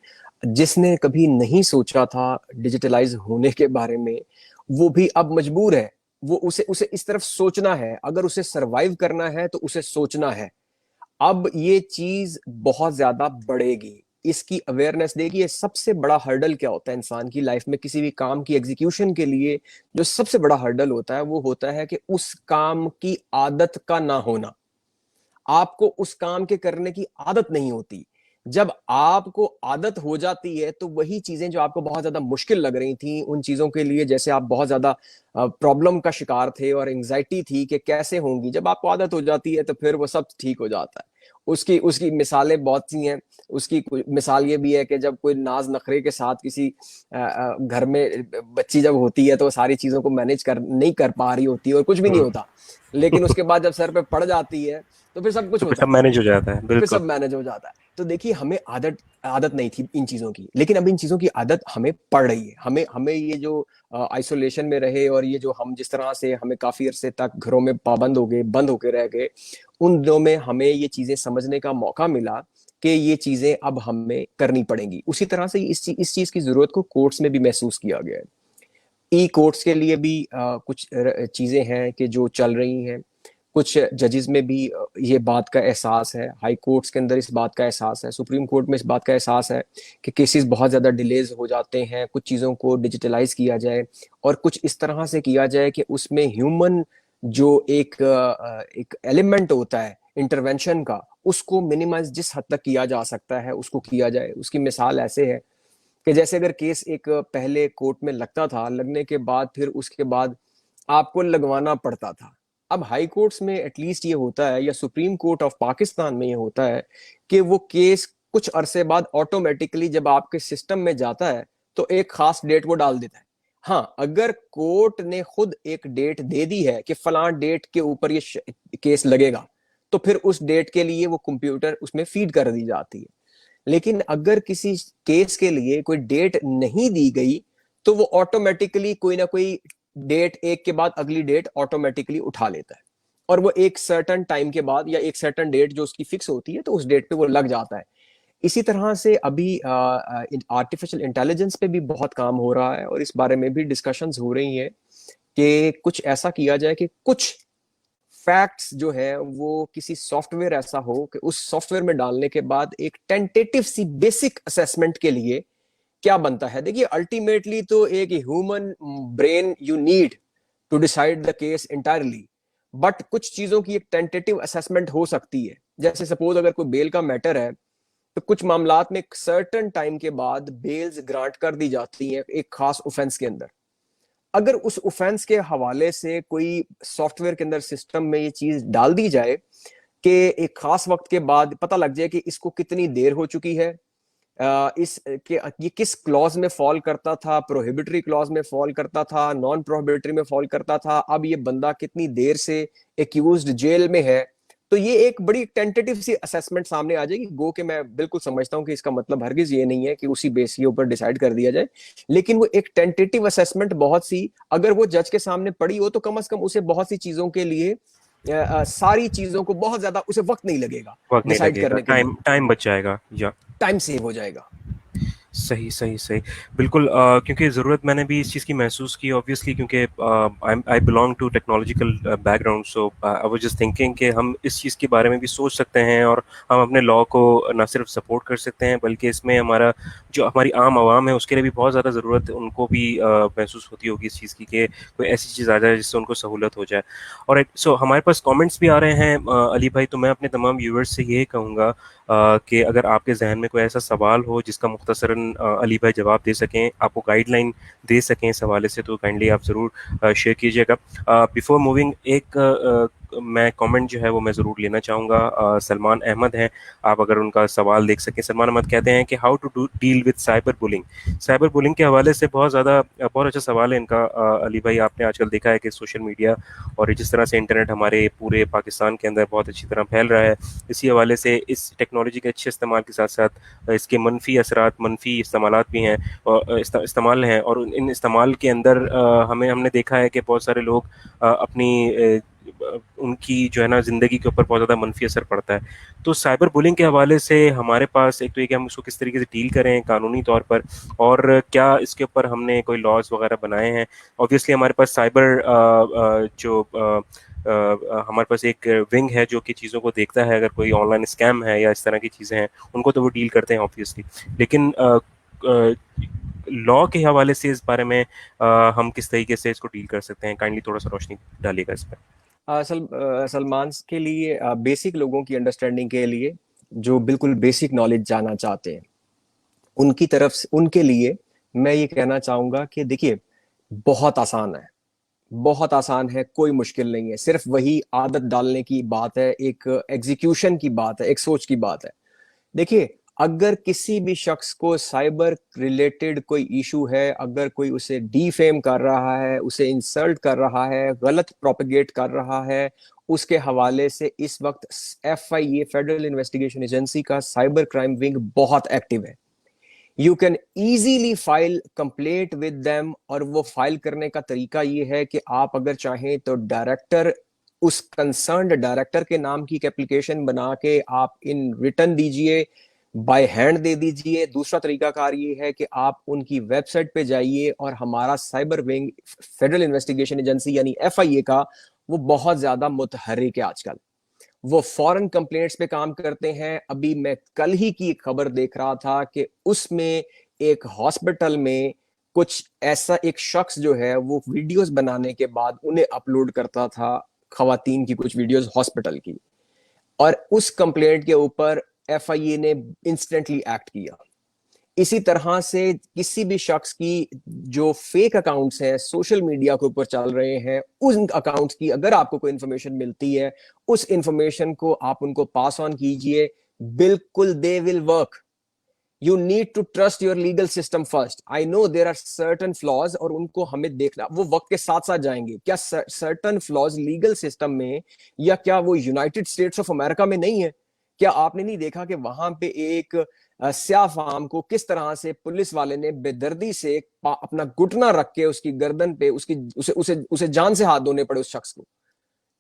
जिसने कभी नहीं सोचा था डिजिटलाइज होने के बारे में, वो भी अब मजबूर है। वो उसे उसे इस तरफ सोचना है, अगर उसे सरवाइव करना है तो उसे सोचना है। अब ये चीज बहुत ज्यादा बढ़ेगी, इसकी अवेयरनेस देगी। ये सबसे बड़ा हर्डल क्या होता है इंसान की लाइफ में, किसी भी काम की एग्जीक्यूशन के लिए जो सबसे बड़ा हर्डल होता है, वो होता है कि उस काम की आदत का ना होना। आपको उस काम के करने की आदत नहीं होती। जब आपको आदत हो जाती है तो वही चीजें जो आपको बहुत ज्यादा मुश्किल लग रही थी, उन चीजों के लिए जैसे आप बहुत ज्यादा प्रॉब्लम का शिकार थे और एंजाइटी थी कि कैसे होंगी, जब आपको आदत हो जाती है तो फिर वो सब ठीक हो जाता है। उसकी उसकी मिसालें बहुत सी हैं। उसकी मिसाल ये भी है कि जब कोई नाज नखरे के साथ किसी घर में बच्ची जब होती है तो सारी चीजों को मैनेज कर नहीं कर पा रही होती है और कुछ भी नहीं हम्म। होता, लेकिन उसके बाद जब सर पे पड़ जाती है तो फिर सब कुछ तो हो फिर सब जाता है, मैनेज हो जाता है, फिर सब बिल्कुल। मैनेज हो जाता है। तो देखिए हमें आदत आदत नहीं थी इन चीजों की, लेकिन अब इन चीजों की आदत हमें पड़ रही है। हमें हमें ये जो आइसोलेशन में रहे और ये जो हम जिस तरह से हमें काफी अरसे तक घरों में पाबंद हो गए, बंद होके रह गए, उन दिनों में हमें ये चीजें समझने का मौका मिला कि ये चीजें अब हमें करनी पड़ेंगी। उसी तरह से इस चीज की जरूरत को कोर्ट्स में भी महसूस किया गया है। ई कोर्ट्स के लिए भी कुछ चीजें हैं कि जो चल रही हैं। कुछ जजेस में भी ये बात का एहसास है, हाई कोर्ट्स के अंदर इस बात का एहसास है, सुप्रीम कोर्ट में इस बात का एहसास है कि केसेस बहुत ज़्यादा डिलेज हो जाते हैं। कुछ चीज़ों को डिजिटलाइज किया जाए और कुछ इस तरह से किया जाए कि उसमें ह्यूमन जो एक एलिमेंट होता है इंटरवेंशन का, उसको मिनिमाइज जिस हद तक किया जा सकता है उसको किया जाए। उसकी मिसाल ऐसे है कि जैसे अगर केस एक पहले कोर्ट में लगता था, लगने के बाद फिर उसके बाद आपको लगवाना पड़ता था। अब हाई कोर्ट्स में एटलीस्ट ये होता है, या सुप्रीम कोर्ट ऑफ पाकिस्तान में ये होता है कि वो केस कुछ अरसे बाद ऑटोमेटिकली जब आपके सिस्टम में जाता है तो एक खास डेट वो डाल देता है। हाँ, अगर कोर्ट ने खुद एक डेट दे दी है कि फलां डेट के ऊपर ये केस लगेगा, तो फिर उस डेट के लिए वो कंप्यूटर उसमें फीड कर दी जाती है। लेकिन अगर किसी केस के लिए कोई डेट नहीं दी गई तो वो ऑटोमेटिकली कोई ना कोई डेट एक के बाद अगली डेट ऑटोमेटिकली उठा लेता है, और वो एक सर्टन टाइम के बाद या एक सर्टन डेट जो उसकी फिक्स होती है तो उस डेट पे वो लग जाता है। इसी तरह से अभी आर्टिफिशियल इंटेलिजेंस पे भी बहुत काम हो रहा है और इस बारे में भी डिस्कशंस हो रही हैं कि कुछ ऐसा किया जाए कि कुछ फैक्ट्स जो है वो किसी सॉफ्टवेयर ऐसा हो कि उस सॉफ्टवेयर में डालने के बाद एक टेंटेटिव सी बेसिक असेसमेंट के लिए क्या बनता है। देखिए अल्टीमेटली तो एक human brain you need to decide the case entirely, but कुछ चीजों की एक टेंटेटिव असेसमेंट हो सकती है। जैसे सपोज अगर कोई बेल का मैटर है तो कुछ मामलात में एक सर्टन टाइम के बाद बेल्स ग्रांट कर दी जाती हैं एक खास ऑफेंस के अंदर। अगर उस ऑफेंस के हवाले से कोई सॉफ्टवेयर के अंदर सिस्टम में ये चीज डाल दी जाए कि एक खास वक्त के बाद पता लग जाए कि इसको कितनी देर हो चुकी है, इस के ये किस क्लॉज में फॉल करता था, प्रोहिबिटरी क्लॉज में फॉल करता था, नॉन प्रोहिबिटरी में फॉल करता था, अब ये बंदा कितनी देर से एक्यूज्ड जेल में है, तो ये एक बड़ी टेंटेटिव सी असेसमेंट सामने आ जाएगी। गो के मैं बिल्कुल समझता हूं कि इसका मतलब हरगिज ये नहीं है कि उसी बेस के ऊपर डिसाइड कर दिया जाए, लेकिन वो एक टेंटेटिव असेसमेंट बहुत सी अगर वो जज के सामने पड़ी हो तो कम से कम उसे बहुत सी चीजों के लिए सारी चीजों को बहुत ज्यादा उसे वक्त नहीं लगेगा वक्त नहीं डिसाइड लगेगा, करने के लिए, टाइम टाइम बच जाएगा या। टाइम सेव हो जाएगा। सही सही सही। बिल्कुल, क्योंकि ज़रूरत मैंने भी इस चीज़ की महसूस की ऑब्वियसली, क्योंकि I belong to technological background, so I was just thinking कि हम इस चीज़ के बारे में भी सोच सकते हैं और हम अपने लॉ को ना सिर्फ सपोर्ट कर सकते हैं बल्कि इसमें हमारा जो हमारी आम आवाम है उसके लिए भी बहुत ज़्यादा ज़रूरत उनको भी महसूस होती होगी इस चीज़ की कि कोई ऐसी चीज़ आ जाए जिससे उनको सहूलत हो जाए। और सो हमारे पास कमेंट्स भी आ रहे हैं अली भाई, तो मैं अपने तमाम व्यूअर्स से यही कहूँगा कि अगर आपके जहन में कोई ऐसा सवाल हो जिसका मुख्तसरन अली भाई जवाब दे सकें, आपको गाइडलाइन दे सकें इस हवाले से, तो काइंडली आप ज़रूर शेयर कीजिएगा। बिफोर मूविंग एक मैं कमेंट जो है वो मैं ज़रूर लेना चाहूँगा। सलमान अहमद हैं, आप अगर उनका सवाल देख सकें। सलमान अहमद कहते हैं कि how to deal with cyber bullying. Cyber bullying के हवाले से बहुत ज़्यादा बहुत अच्छा सवाल है इनका। अली भाई, आपने आजकल देखा है कि सोशल मीडिया और जिस तरह से इंटरनेट हमारे पूरे पाकिस्तान के अंदर बहुत अच्छी तरह फैल रहा है, इसी हवाले से इस टेक्नोलॉजी के अच्छे इस्तेमाल के साथ साथ इसके मनफी असरात, मनफी इस्तेमालात भी हैं और इस्तेमाल हैं, और इन इस्तेमाल के अंदर हमने देखा है कि बहुत सारे लोग अपनी उनकी जो है ना ज़िंदगी के ऊपर बहुत ज़्यादा मनफी असर पड़ता है। तो साइबर बुलिंग के हवाले से हमारे पास एक तो ये कि हम उसको किस तरीके से डील करें कानूनी तौर पर, और क्या इसके ऊपर हमने कोई लॉज वगैरह बनाए हैं। ऑब्वियसली हमारे पास साइबर जो हमारे पास एक विंग है जो कि चीज़ों को देखता है, अगर कोई ऑनलाइन स्कैम है या इस तरह की चीज़ें हैं उनको तो वो डील करते हैं ऑब्वियसली, लेकिन लॉ के हवाले से इस बारे में हम किस तरीके से इसको डील कर सकते हैं, काइंडली थोड़ा सा रोशनी डालिएगा इस पर। सलमान के लिए बेसिक लोगों की अंडरस्टैंडिंग के लिए जो बिल्कुल बेसिक नॉलेज जानना चाहते हैं उनकी तरफ से, उनके लिए मैं ये कहना चाहूंगा कि देखिए बहुत आसान है। बहुत आसान है, कोई मुश्किल नहीं है, सिर्फ वही आदत डालने की बात है, एक एग्जीक्यूशन की बात है, एक सोच की बात है। देखिए, अगर किसी भी शख्स को साइबर रिलेटेड कोई इशू है, अगर कोई उसे डीफेम कर रहा है, उसे इंसल्ट कर रहा है, गलत प्रोपेगेट कर रहा है, उसके हवाले से इस वक्त FIA, फेडरल इन्वेस्टिगेशन एजेंसी का साइबर क्राइम विंग बहुत एक्टिव है। You can easily file complaint with them, और वो फाइल करने का तरीका ये है कि आप अगर चाहें तो डायरेक्टर, उस कंसर्न्ड डायरेक्टर के नाम की एक एप्लीकेशन बना के आप इन रिटर्न दीजिए, बाय हैंड दे दीजिए। दूसरा तरीकाकार ये है कि आप उनकी वेबसाइट पे जाइए, और हमारा cyber wing, federal investigation agency यानी FIA का, वो बहुत ज्यादा मुतहर्रिक है आजकल। वो फॉरेन कंप्लेंट्स पे काम करते हैं। अभी मैं कल ही की एक खबर देख रहा था कि उसमें एक हॉस्पिटल में कुछ ऐसा एक शख्स जो है वो वीडियोस बनाने के बाद उन्हें अपलोड करता था, खवातीन की कुछ वीडियोस हॉस्पिटल की, और उस कंप्लेंट के ऊपर FIA ने इंस्टेंटली एक्ट किया। इसी तरह से किसी भी शख्स की जो फेक अकाउंट्स हैं सोशल मीडिया के ऊपर चल रहे हैं, उन अकाउंट्स की अगर आपको कोई इंफॉर्मेशन मिलती है, उस इंफॉर्मेशन को आप उनको पास ऑन कीजिए। बिल्कुल, they will work. You need to trust your legal system first. I know there are certain flaws, और उनको हमें देखना, वो वक्त के साथ साथ जाएंगे। क्या सर्टन फ्लॉज लीगल सिस्टम में, या क्या वो यूनाइटेड स्टेट्स ऑफ अमेरिका में नहीं है? क्या आपने नहीं देखा कि वहां पे एक स्याह फाम को किस तरह से पुलिस वाले ने बेदर्दी से अपना घुटना रख के उसकी गर्दन पे उसकी उसे उसे उसे जान से हाथ धोने पड़े उस शख्स को।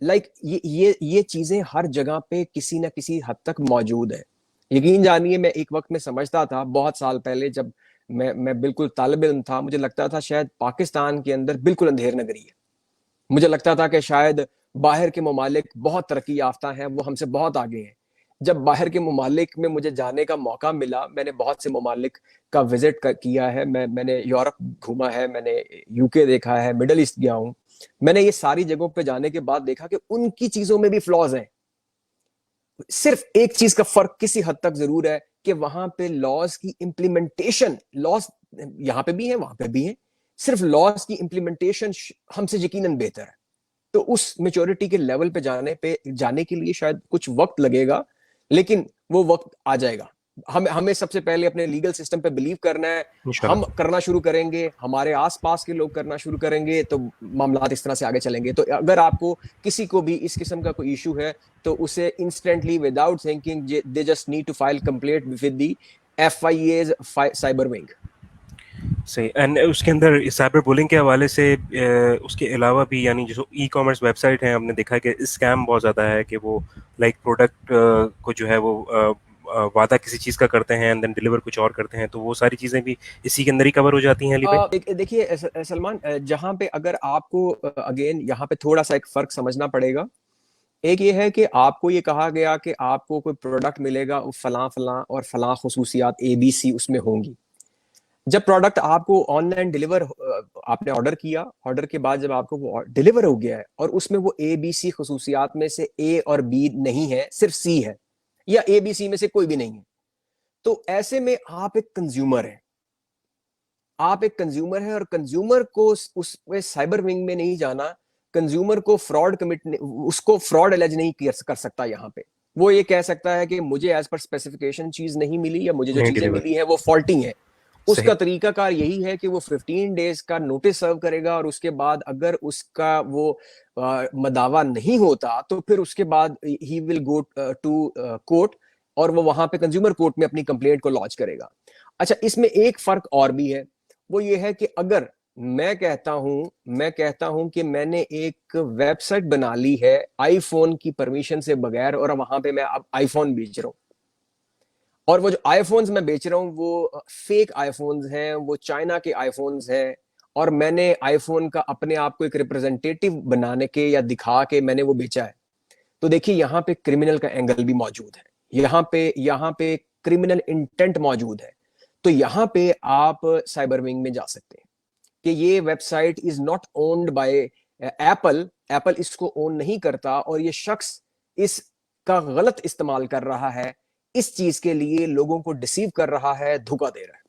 ये चीजें हर जगह पे किसी ना किसी हद तक मौजूद है। यकीन जानिए, मैं एक वक्त में समझता था, बहुत साल पहले, जब मैं बिल्कुल तालिब इल्म था, मुझे लगता था शायद पाकिस्तान के अंदर बिल्कुल अंधेर नगरी है। मुझे लगता था कि शायद बाहर के ममालिक बहुत तरक्की याफ्ता हैं, वो हमसे बहुत आगे हैं। जब बाहर के ममालिक में मुझे जाने का मौका मिला, मैंने बहुत से ममालिक का विजिट किया है। मैंने यूरोप घूमा है, मैंने UK देखा है, मिडल ईस्ट गया हूँ। मैंने ये सारी जगहों पे जाने के बाद देखा कि उनकी चीजों में भी फ्लॉज हैं। सिर्फ एक चीज का फर्क किसी हद तक जरूर है कि वहां पे लॉज की इंप्लीमेंटेशन, लॉज यहां पे भी है, वहां पे भी है, सिर्फ लॉज की इंप्लीमेंटेशन हमसे यकीनन बेहतर है। तो उस मेच्योरिटी के लेवल पे जाने के लिए शायद कुछ वक्त लगेगा, लेकिन वो वक्त आ जाएगा। हमें सबसे पहले अपने लीगल सिस्टम पे बिलीव करना है। हम इंशाल्लाह। करना शुरू करेंगे, हमारे आसपास के लोग करना शुरू करेंगे, तो मामला इस तरह से आगे चलेंगे। तो अगर आपको किसी को भी इस किस्म का कोई इशू है, तो उसे instantly without thinking they just need to file complaint with the FIA's cyber wing. सही। एंड उसके अंदर साइबर बुलिंग के हवाले से उसके अलावा भी, यानी जो ई कॉमर्स वेबसाइट हैं, हमने देखा कि स्कैम बहुत ज़्यादा है कि वो लाइक प्रोडक्ट को जो है वो वादा किसी चीज़ का करते हैं एंड देन डिलीवर कुछ और करते हैं, तो वो सारी चीज़ें भी इसी के अंदर ही कवर हो जाती हैं अली भाई। देखिए सलमान, जहां पे अगर आपको अगेन यहाँ पे थोड़ा सा एक फर्क समझना पड़ेगा। एक ये है कि आपको ये कहा गया कि आपको कोई प्रोडक्ट मिलेगा, फलां फलां और फलां खसूसियात ABC उसमें होंगी। जब प्रोडक्ट आपको ऑनलाइन डिलीवर, आपने ऑर्डर किया, ऑर्डर के बाद जब आपको वो डिलीवर हो गया है, और उसमें वो ABC खसूसियात में से A और B नहीं है, सिर्फ C है, या ABC में से कोई भी नहीं है, तो ऐसे में आप एक कंज्यूमर है। आप एक कंज्यूमर है, और कंज्यूमर को उस साइबर विंग में नहीं जाना। कंज्यूमर को फ्रॉड कमिट, उसको फ्रॉड एलिज नहीं कर सकता। यहाँ पे वो ये कह सकता है कि मुझे एज पर स्पेसिफिकेशन चीज नहीं मिली, या मुझे जो नहीं चीजें डिलीवर। मिली हैं वो फॉल्टी हैं। सही। उसका तरीकाकार यही है कि वो 15 डेज का नोटिस सर्व करेगा, और उसके बाद अगर उसका वो मदावा नहीं होता, तो फिर उसके बाद he will go to court, और वो वहां पे कंज्यूमर कोर्ट में अपनी कंप्लेंट को लॉन्च करेगा। अच्छा, इसमें एक फर्क और भी है। वो ये है कि अगर मैं कहता हूं कि मैंने एक वेबसाइट बना ली है आईफोन की परमिशन से बगैर, और वहां पे मैं अब आईफोन बेच रहा हूं, और वो जो आईफोन्स मैं बेच रहा हूं वो फेक आईफोन्स हैं, वो चाइना के आईफोन्स हैं, और मैंने आईफोन का अपने आप को एक रिप्रेजेंटेटिव बनाने के या दिखा के मैंने वो बेचा है, तो देखिए यहाँ पे क्रिमिनल का एंगल भी मौजूद है। यहाँ पे क्रिमिनल इंटेंट मौजूद है। तो यहाँ पे आप साइबर विंग में जा सकते हैं कि ये website is not owned by Apple. Apple इसको ओन नहीं करता, और ये शख्स इसका गलत इस्तेमाल कर रहा है, इस चीज के लिए लोगों को डिसीव कर रहा है, धोखा दे रहा है।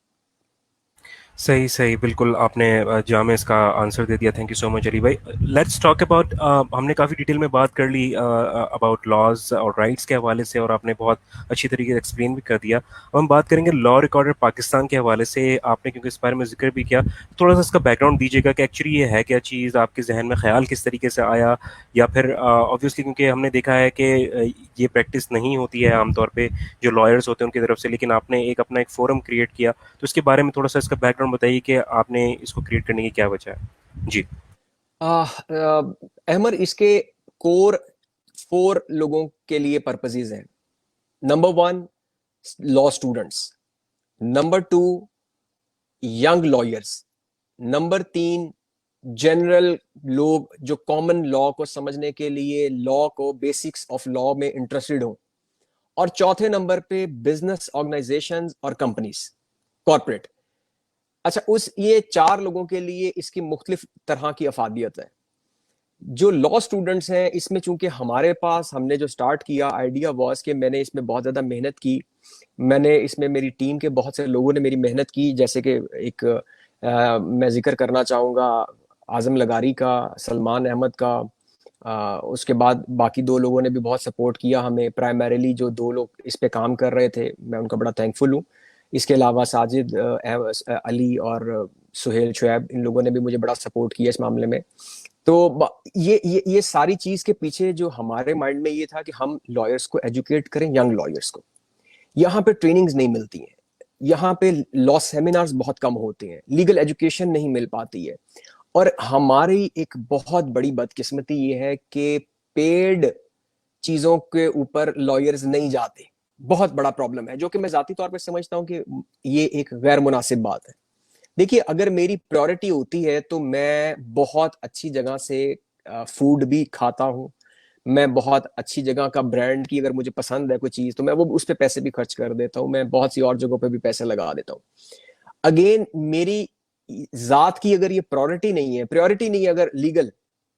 सही सही, बिल्कुल आपने जामे इसका आंसर दे दिया। Thank you so much Ali भाई। लेट्स टॉक अबाउट, हमने काफ़ी डिटेल में बात कर ली अबाउट लॉज और राइट्स के हवाले से, और आपने बहुत अच्छी तरीके से एक्सप्लेन भी कर दिया। अब हम बात करेंगे लॉ रिकॉर्डर पाकिस्तान के हवाले से। आपने क्योंकि इस बारे में जिक्र भी किया, थोड़ा सा इसका बैकग्राउंड दीजिएगा कि एक्चुअली ये है क्या चीज़, आपके जहन में ख्याल किस तरीके से आया, या फिर ऑब्वियसली क्योंकि हमने देखा है कि ये प्रैक्टिस नहीं होती है आमतौर पर जो लॉयर्स होते हैं उनकी तरफ से, लेकिन आपने एक अपना एक फोरम क्रिएट किया, तो इसके बारे में थोड़ा सा इसका बैकग्राउंड बताइए कि आपने इसको क्रिएट करने की क्या वजह है जी। अहमद, इसके कोर 4 लोगों के लिए पर्पसेस हैं। Number 1, law students. Number 2, young lawyers. Number 3, general लोग जो कॉमन लॉ को समझने के लिए, लॉ को, बेसिक्स ऑफ लॉ में इंटरेस्टेड हो। और चौथे नंबर पे बिजनेस ऑर्गेनाइजेशंस और कंपनीज, कॉर्पोरेट। अच्छा, उस ये 4 लोगों के लिए इसकी मुख्तलिफ तरह की अफादियत है। जो लॉ स्टूडेंट्स हैं, इसमें चूंकि हमारे पास, हमने जो स्टार्ट किया, आइडिया वॉज कि मैंने इसमें बहुत ज़्यादा मेहनत की। मैंने इसमें, मेरी टीम के बहुत से लोगों ने मेरी मेहनत की। जैसे कि एक मैं जिक्र करना चाहूँगा आज़म लगारी का, सलमान अहमद का। उसके बाद बाकी 2 लोगों ने भी बहुत सपोर्ट किया हमें। प्राइमरीली जो 2 लोग इस पे काम कर रहे थे, मैं उनका बड़ा थैंकफुल हूँ। इसके अलावा साजिद अली और सुहेल शुएब, इन लोगों ने भी मुझे बड़ा सपोर्ट किया इस मामले में। तो ये सारी चीज के पीछे जो हमारे माइंड में ये था कि हम लॉयर्स को एजुकेट करें, यंग लॉयर्स को। यहाँ पे ट्रेनिंग्स नहीं मिलती हैं, यहाँ पे लॉ सेमिनार्स बहुत कम होते हैं, लीगल एजुकेशन नहीं मिल पाती है। और हमारी एक बहुत बड़ी बदकिस्मती ये है कि पेड चीजों के ऊपर लॉयर्स नहीं जाते। बहुत बड़ा प्रॉब्लम है, जो कि मैं जाती तौर पर समझता हूँ कि ये एक गैर मुनासिब बात है। देखिए, अगर मेरी प्रायोरिटी होती है तो मैं बहुत अच्छी जगह से फूड भी खाता हूँ। मैं बहुत अच्छी जगह का ब्रांड की, अगर मुझे पसंद है कोई चीज, तो मैं वो उस पर पैसे भी खर्च कर देता हूँ। मैं बहुत सी और जगहों पे भी पैसे लगा देता हूँ। अगेन, मेरी जात की अगर ये प्रायोरिटी नहीं है अगर लीगल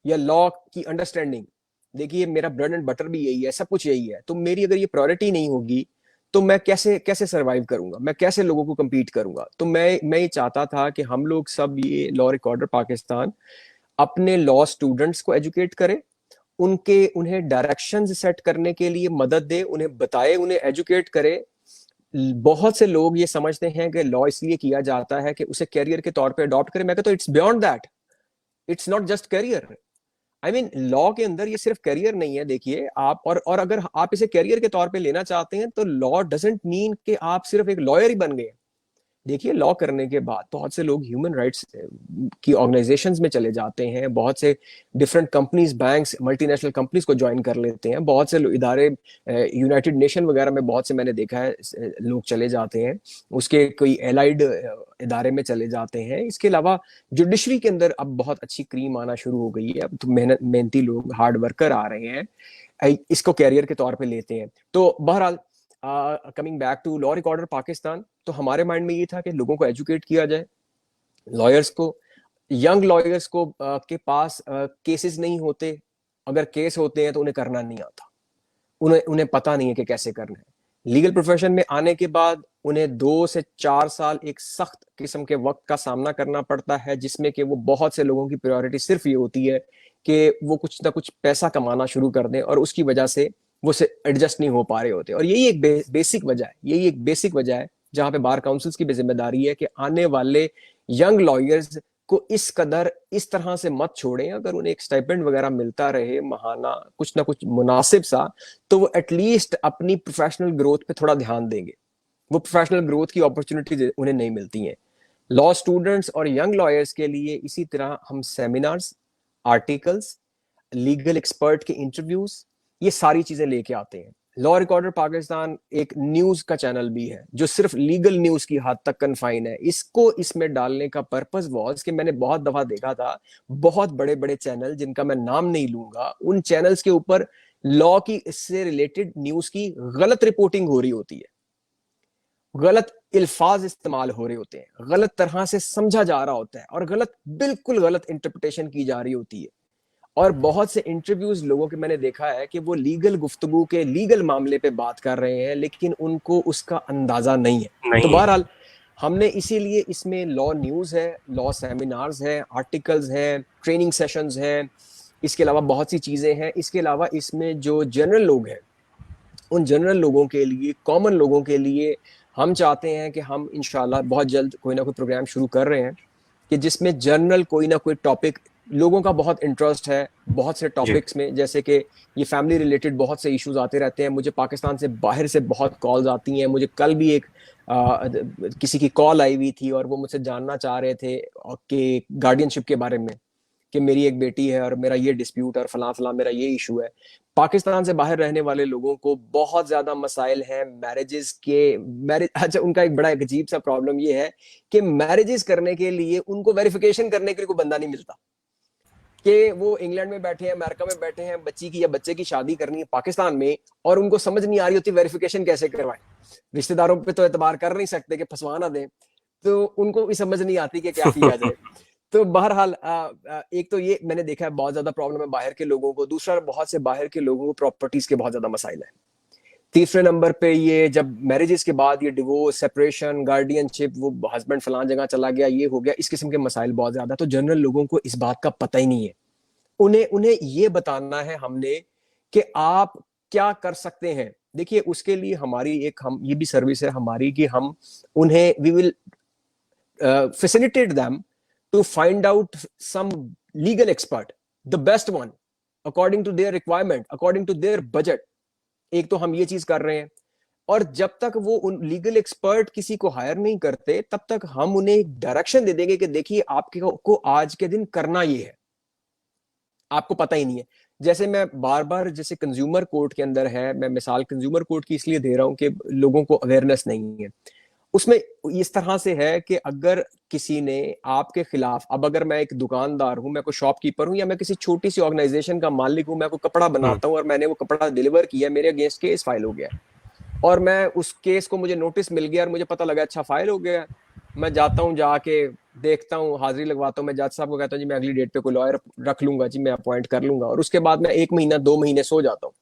या लॉ की अंडरस्टैंडिंग, देखिए मेरा ब्रेड एंड बटर भी यही है, सब कुछ यही है। तो मेरी अगर ये प्रायोरिटी नहीं होगी तो मैं कैसे कैसे सरवाइव करूंगा, मैं कैसे लोगों को compete करूंगा। तो मैं ये चाहता था कि हम लोग सब, ये लॉ रिकॉर्डर पाकिस्तान, अपने लॉ स्टूडेंट्स को एजुकेट करे, उन्हें डायरेक्शंस सेट करने के लिए मदद दे, उन्हें बताए, उन्हें एजुकेट करे। बहुत से लोग ये समझते हैं कि लॉ इसलिए किया जाता है कि उसे कैरियर के तौर पे अडॉप्ट करें। मैं कहता हूँ it's beyond that, it's not just career. I mean, law के अंदर ये सिर्फ करियर नहीं है। देखिए आप, और अगर आप इसे करियर के तौर पे लेना चाहते हैं तो लॉ डजंट मीन कि आप सिर्फ एक लॉयर ही बन गए। देखिए, लॉ करने के बाद बहुत से लोग ह्यूमन राइट्स की ऑर्गेनाइजेशंस में चले जाते हैं, बहुत से different companies, banks, multinational companies को ज्वाइन कर लेते हैं। बहुत से इदारे, यूनाइटेड नेशन वगैरह में बहुत से मैंने देखा है लोग चले जाते हैं, उसके कोई एलाइड इदारे में चले जाते हैं। इसके अलावा जुडिशरी के अंदर अब बहुत अच्छी क्रीम आना शुरू हो गई है। अब तो मेहनती लोग, हार्ड वर्कर आ रहे हैं, इसको कैरियर के तौर पे लेते हैं। तो बहरहाल, coming back to law recorder Pakistan, तो हमारे माइंड में ये था कि लोगों को एजुकेट किया जाए, लॉयर्स को, यंग लॉयर्स को के पास केसेस नहीं होते। अगर केस होते हैं तो उन्हें करना नहीं आता, उन्हें उन्हें पता नहीं है कि कैसे करना है। लीगल प्रोफेशन में आने के बाद उन्हें 2 से 4 साल एक सख्त किस्म के वक्त का सामना करना पड़ता है, जिसमें कि वो, बहुत से लोगों की प्रायोरिटी सिर्फ ये होती है कि वो कुछ ना कुछ पैसा कमाना शुरू कर दें, और उसकी वजह से वो से एडजस्ट नहीं हो पा रहे होते। और यही एक बेसिक वजह है, यही एक बेसिक वजह है जहां पे बार काउंसिल्स की भी जिम्मेदारी है कि आने वाले यंग लॉयर्स को इस कदर इस तरह से मत छोड़ें। अगर उन्हें एक स्टाइपेंड वगैरह मिलता रहे महाना, कुछ ना कुछ मुनासिब सा, तो वो एटलीस्ट अपनी प्रोफेशनल ग्रोथ पे थोड़ा ध्यान देंगे। वो प्रोफेशनल ग्रोथ की अपॉर्चुनिटीज उन्हें नहीं मिलती हैं। लॉ स्टूडेंट्स और यंग लॉयर्स के लिए इसी तरह हम सेमिनार्स, आर्टिकल्स, लीगल एक्सपर्ट के इंटरव्यूज, ये सारी चीजें लेके आते हैं। लॉ रिकॉर्डर पाकिस्तान एक न्यूज का चैनल भी है जो सिर्फ लीगल न्यूज की हद तक कन्फाइन है। इसको इसमें डालने का पर्पस वॉज कि मैंने बहुत दफा देखा था, बहुत बड़े बड़े चैनल, जिनका मैं नाम नहीं लूंगा, उन चैनल्स के ऊपर लॉ की, इससे रिलेटेड न्यूज की गलत रिपोर्टिंग हो रही होती है, गलत अल्फाज इस्तेमाल हो रहे होते हैं, गलत तरह से समझा जा रहा होता है, और बिल्कुल गलत इंटरप्रिटेशन की जा रही होती है। और बहुत से इंटरव्यूज लोगों के मैंने देखा है कि वो लीगल गुफ्तगू के, लीगल मामले पे बात कर रहे हैं, लेकिन उनको उसका अंदाजा नहीं है। तो नहीं है। बहरहाल, हमने इसीलिए इसमें लॉ न्यूज़ है, लॉ सेमिनार्स है, आर्टिकल्स हैं, ट्रेनिंग सेशंस हैं, इसके अलावा बहुत सी चीज़ें हैं। इसके अलावा इसमें जो जनरल लोग हैं, उन जनरल लोगों के लिए, कॉमन लोगों के लिए हम चाहते हैं कि हम इंशाल्लाह बहुत जल्द कोई ना कोई प्रोग्राम शुरू कर रहे हैं कि जिसमें जनरल कोई ना कोई टॉपिक, लोगों का बहुत इंटरेस्ट है बहुत से जी। टॉपिक्स में, जैसे कि ये फैमिली रिलेटेड बहुत से इश्यूज आते रहते हैं। मुझे पाकिस्तान से बाहर से बहुत कॉल्स आती हैं। मुझे कल भी एक किसी की कॉल आई हुई थी और वो मुझसे जानना चाह रहे थे कि गार्डियनशिप के बारे में, कि मेरी एक बेटी है और मेरा ये डिस्प्यूट और फलां फलां मेरा ये इशू है। पाकिस्तान से बाहर रहने वाले लोगों को बहुत ज्यादा मसाइल हैं मैरिजेस के। मैरिज, अच्छा, उनका एक बड़ा एक अजीब सा प्रॉब्लम ये है कि मैरिजेस करने के लिए उनको वेरिफिकेशन करने के लिए कोई बंदा नहीं मिलता। कि वो इंग्लैंड में बैठे हैं, अमेरिका में बैठे हैं, बच्ची की या बच्चे की शादी करनी है पाकिस्तान में, और उनको समझ नहीं आ रही होती वेरिफिकेशन कैसे करवाएं। रिश्तेदारों पे तो एतबार कर नहीं सकते कि फंसवा ना दें, तो उनको भी समझ नहीं आती कि क्या किया जाए। तो बहरहाल एक तो ये मैंने देखा है बहुत ज्यादा प्रॉब्लम है बाहर के लोगों को। दूसरा, बहुत से बाहर के लोगों को प्रॉपर्टीज के बहुत ज्यादा मसाइल है। तीसरे नंबर पे ये जब मैरिजेस के बाद ये डिवोर्स, सेपरेशन, गार्डियनशिप, वो हस्बैंड फलां जगह चला गया, ये हो गया, इस किस्म के मसाइल बहुत ज्यादा। तो जनरल लोगों को इस बात का पता ही नहीं है। उन्हें उन्हें ये बताना है हमने कि आप क्या कर सकते हैं। देखिए, उसके लिए हमारी एक, हम ये भी सर्विस है हमारी कि हम उन्हें, we will facilitate them to find out some legal expert, the best one, according to their requirement, according to their budget। एक तो हम ये चीज कर रहे हैं। और जब तक वो उन लीगल एक्सपर्ट किसी को हायर नहीं करते, तब तक हम उन्हें एक डायरेक्शन दे देंगे कि देखिए आपके को आज के दिन करना ये है, आपको पता ही नहीं है। जैसे मैं बार बार, जैसे कंज्यूमर कोर्ट के अंदर है, मैं मिसाल कंज्यूमर कोर्ट की इसलिए दे रहा हूं कि लोगों को अवेयरनेस नहीं है। उसमें इस तरह से है कि अगर किसी ने आपके खिलाफ, अब अगर मैं एक दुकानदार हूं, मैं कोई शॉपकीपर हूं, या मैं किसी छोटी सी ऑर्गेनाइजेशन का मालिक हूं, मैं कोई कपड़ा हुँ। बनाता हूं और मैंने वो कपड़ा डिलीवर किया, मेरे अगेंस्ट केस फाइल हो गया, और मैं उस केस को, मुझे नोटिस मिल गया और मुझे पता लगा अच्छा फाइल हो गया। मैं जाता हूँ, जाके देखता हूँ, हाजिरी लगवाता हूँ, मैं जज साहब को कहता हूँ जी मैं अगली डेट पे कोई लॉयर रख लूंगा जी, मैं अपॉइंट कर लूंगा। और उसके बाद मैं 1 महीना 2 महीने सो जाता हूँ।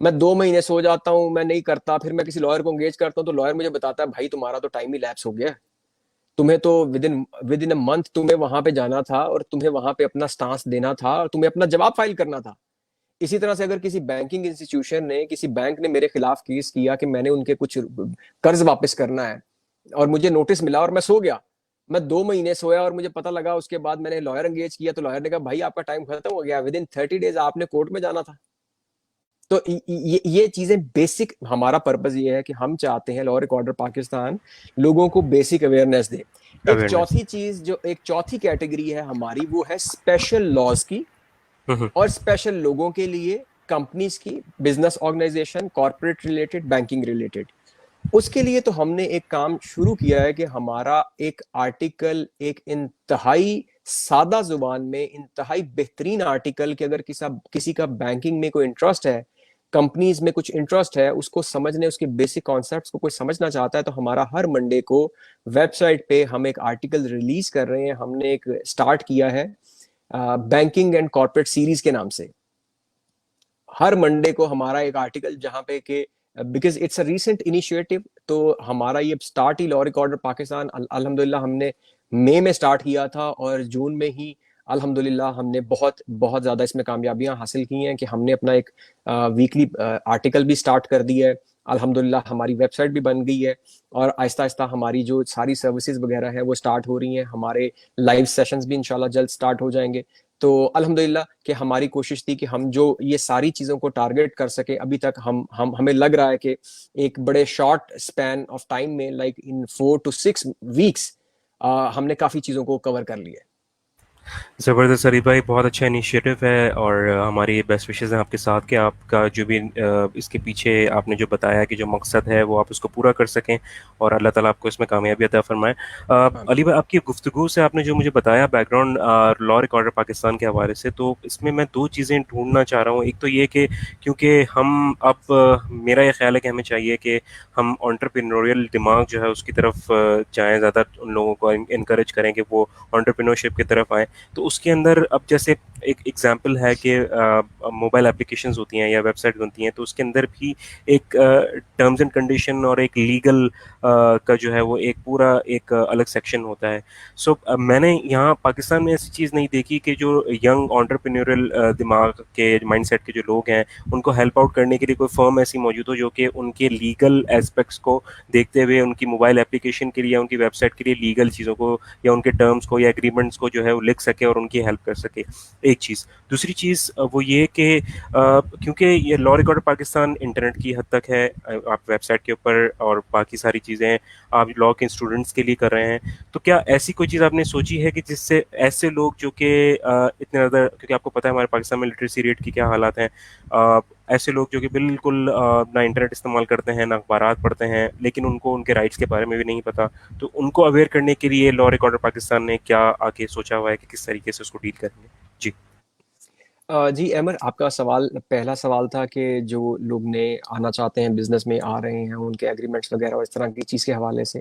मैं 2 महीने सो जाता हूँ, मैं नहीं करता। फिर मैं किसी लॉयर को एंगेज करता हूँ तो लॉयर मुझे बताता है भाई तुम्हारा तो टाइम ही लैप्स हो गया, तुम्हें तो विद इन अ मंथ तुम्हें वहां पे जाना था और तुम्हें वहां पे अपना स्टांस देना था और तुम्हें अपना जवाब फाइल करना था। इसी तरह से अगर किसी बैंकिंग इंस्टीट्यूशन ने, किसी बैंक ने मेरे खिलाफ केस किया कि मैंने उनके कुछ कर्ज वापस करना है, और मुझे नोटिस मिला और मैं सो गया, मैं 2 महीने सोया और मुझे पता लगा, उसके बाद मैंने लॉयर एंगेज किया तो लॉयर ने कहा भाई आपका टाइम खत्म हो गया, विद इन 30 डेज आपने कोर्ट में जाना था। तो ये चीजें बेसिक, हमारा पर्पज ये है कि हम चाहते हैं लॉ रिकॉर्डर पाकिस्तान लोगों को बेसिक अवेयरनेस दे। एक अवेयरनेस। चौथी चीज, जो एक चौथी कैटेगरी है हमारी, वो है स्पेशल लॉज की, हुँ, हुँ। और स्पेशल लोगों के लिए, कंपनीज की, business organisation, corporate related, banking related. उसके लिए तो हमने एक काम शुरू किया है कि हमारा एक आर्टिकल, एक इंतहाई सादा जुबान में इंतहाई बेहतरीन आर्टिकल, कि अगर किसी का बैंकिंग में कोई इंटरेस्ट है, कंपनीज में कुछ इंटरेस्ट है, उसको समझने, उसके बेसिक कॉन्सेप्ट्स को कोई समझना चाहता है, तो हमारा हर मंडे को वेबसाइट पे हम एक आर्टिकल रिलीज कर रहे हैं। हमने एक स्टार्ट किया है बैंकिंग एंड कॉर्पोरेट सीरीज के नाम से। हर मंडे को हमारा एक आर्टिकल, जहां पे के, because it's a recent initiative, तो हमारा ये स्टार्ट ही लॉ रिकॉर्डर पाकिस्तान अल्हम्दुलिल्लाह हमने मई में स्टार्ट किया था, और जून में ही अल्हम्दुलिल्लाह हमने बहुत बहुत ज़्यादा इसमें कामयाबियां हासिल की हैं कि हमने अपना एक वीकली आर्टिकल भी स्टार्ट कर दिया है। अल्हम्दुलिल्लाह हमारी वेबसाइट भी बन गई है, और आहिस्ता आहिस्ता हमारी जो सारी सर्विसेज वगैरह हैं वो स्टार्ट हो रही हैं। हमारे लाइव सेशंस भी इंशाल्लाह जल्द स्टार्ट हो जाएंगे। तो अल्हम्दुलिल्लाह कि हमारी कोशिश थी कि हम जो ये सारी चीज़ों को टारगेट कर सके, अभी तक हम हमें लग रहा है कि एक बड़े शॉर्ट स्पैन ऑफ टाइम में, लाइक इन 4 to 6 वीक्स, हमने काफ़ी चीज़ों को कवर कर लिया है। ज़बरदस्त अली भाई, बहुत अच्छा इनिशिएटिव है और हमारी बेस्ट विशेज़ हैं आपके साथ कि आपका जो भी इसके पीछे आपने जो बताया कि जो मकसद है वो आप उसको पूरा कर सकें और अल्लाह ताला आपको इसमें कामयाबी अता फरमाए। आमीन। अली भाई, आपकी गुफ्तगू से आपने जो मुझे बताया बैकग्राउंड लॉ रिकॉर्डर पाकिस्तान के हवाले से, तो इसमें मैं दो चीज़ें ढूंढना चाह रहा हूँ। एक तो ये कि क्योंकि हम अब मेरा ये ख्याल है कि हमें चाहिए कि हम एंटरप्रेन्योरियल दिमाग जो है उसकी तरफ जाएँ, ज़्यादा उन लोगों को इनकरेज करें कि वो एंटरप्रेन्योरशिप की तरफ आएँ। तो उसके अंदर अब जैसे एक एग्जांपल है कि मोबाइल एप्लीकेशंस होती हैं या वेबसाइट बनती हैं, तो उसके अंदर भी एक टर्म्स एंड कंडीशन और एक लीगल का जो है वो एक पूरा एक अलग सेक्शन होता है। सो मैंने यहाँ पाकिस्तान में ऐसी चीज़ नहीं देखी कि जो यंग एंटरप्रेन्योरल दिमाग के माइंडसेट के जो लोग हैं उनको हेल्प आउट करने के लिए कोई फर्म ऐसी मौजूद हो जो कि उनके लीगल एस्पेक्ट्स को देखते हुए उनकी मोबाइल एप्लीकेशन के लिए, उनकी वेबसाइट के लिए लीगल चीज़ों को या उनके टर्म्स को या एग्रीमेंट्स को जो है वो लिख सके और उनकी हेल्प कर सके। एक चीज़। दूसरी चीज़ वो ये कि क्योंकि ये लॉ रिकॉर्डर पाकिस्तान इंटरनेट की हद तक है, आप वेबसाइट के ऊपर और बाकी सारी चीज़ें आप लॉ के स्टूडेंट्स के लिए कर रहे हैं, तो क्या ऐसी कोई चीज़ आपने सोची है कि जिससे ऐसे लोग जो कि इतने ज़्यादा, क्योंकि आपको पता है हमारे पाकिस्तान में लिटरेसी रेट की क्या हालात हैं, ऐसे लोग जो कि बिल्कुल ना इंटरनेट इस्तेमाल करते हैं ना अखबारात पढ़ते हैं, लेकिन उनको उनके राइट्स के बारे में भी नहीं पता, तो उनको अवेयर करने के लिए लॉ रिकॉर्डर पाकिस्तान ने क्या आगे सोचा हुआ है कि किस तरीके से उसको डील करेंगे? जी। जी अमर, आपका सवाल, पहला सवाल था कि जो लोग नए आना चाहते हैं, बिजनेस में आ रहे हैं, उनके एग्रीमेंट्स वगैरह और इस तरह की चीज़ के हवाले से,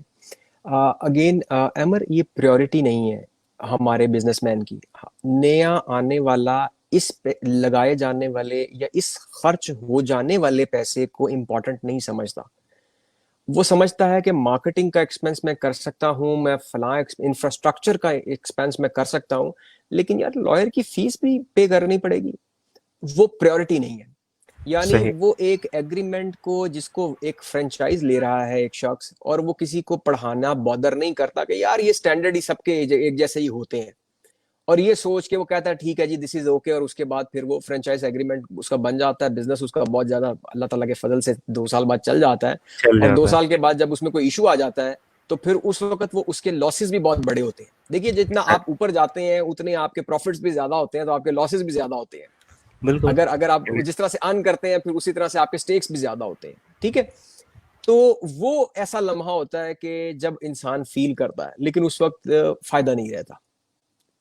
अगेन अमर, ये प्रायोरिटी नहीं है हमारे बिजनेसमैन की। नया आने वाला इस पे लगाए जाने वाले या इस खर्च हो जाने वाले पैसे को इम्पोर्टेंट नहीं समझता। वो समझता है कि मार्केटिंग का एक्सपेंस मैं कर सकता हूँ, मैं फला इंफ्रास्ट्रक्चर का एक्सपेंस मैं कर सकता हूँ, लेकिन यार लॉयर की फीस भी पे करनी पड़ेगी। वो प्रायोरिटी नहीं है। यानी सही। वो एक एग्रीमेंट को, जिसको एक फ्रेंचाइज ले रहा है एक शख्स, और वो किसी को पढ़ाना बॉदर नहीं करता कि यार ये स्टैंडर्ड ही सबके एक जैसे ही होते हैं, और ये सोच के वो कहता है ठीक है जी, दिस इज ओके, और उसके बाद फिर वो फ्रेंचाइज एग्रीमेंट उसका बन जाता है, बिजनेस उसका बहुत ज्यादा अल्लाह ताला के फजल से 2 साल बाद चल जाता है। चल और दो जाता है। साल के बाद जब उसमें कोई इशू आ जाता है, तो फिर उस वक्त वो उसके लॉसेस भी बहुत बड़े होते हैं। देखिए, जितना आप ऊपर जाते हैं उतने आपके प्रॉफिट्स भी ज्यादा होते हैं, तो आपके लॉसेस भी ज्यादा होते हैं। बिल्कुल। अगर अगर आप जिस तरह से अर्न करते हैं, फिर उसी तरह से आपके स्टेक्स भी ज्यादा होते हैं। ठीक है। तो वो ऐसा लम्हा होता है कि जब इंसान फील करता है, लेकिन उस वक्त फायदा नहीं रहता।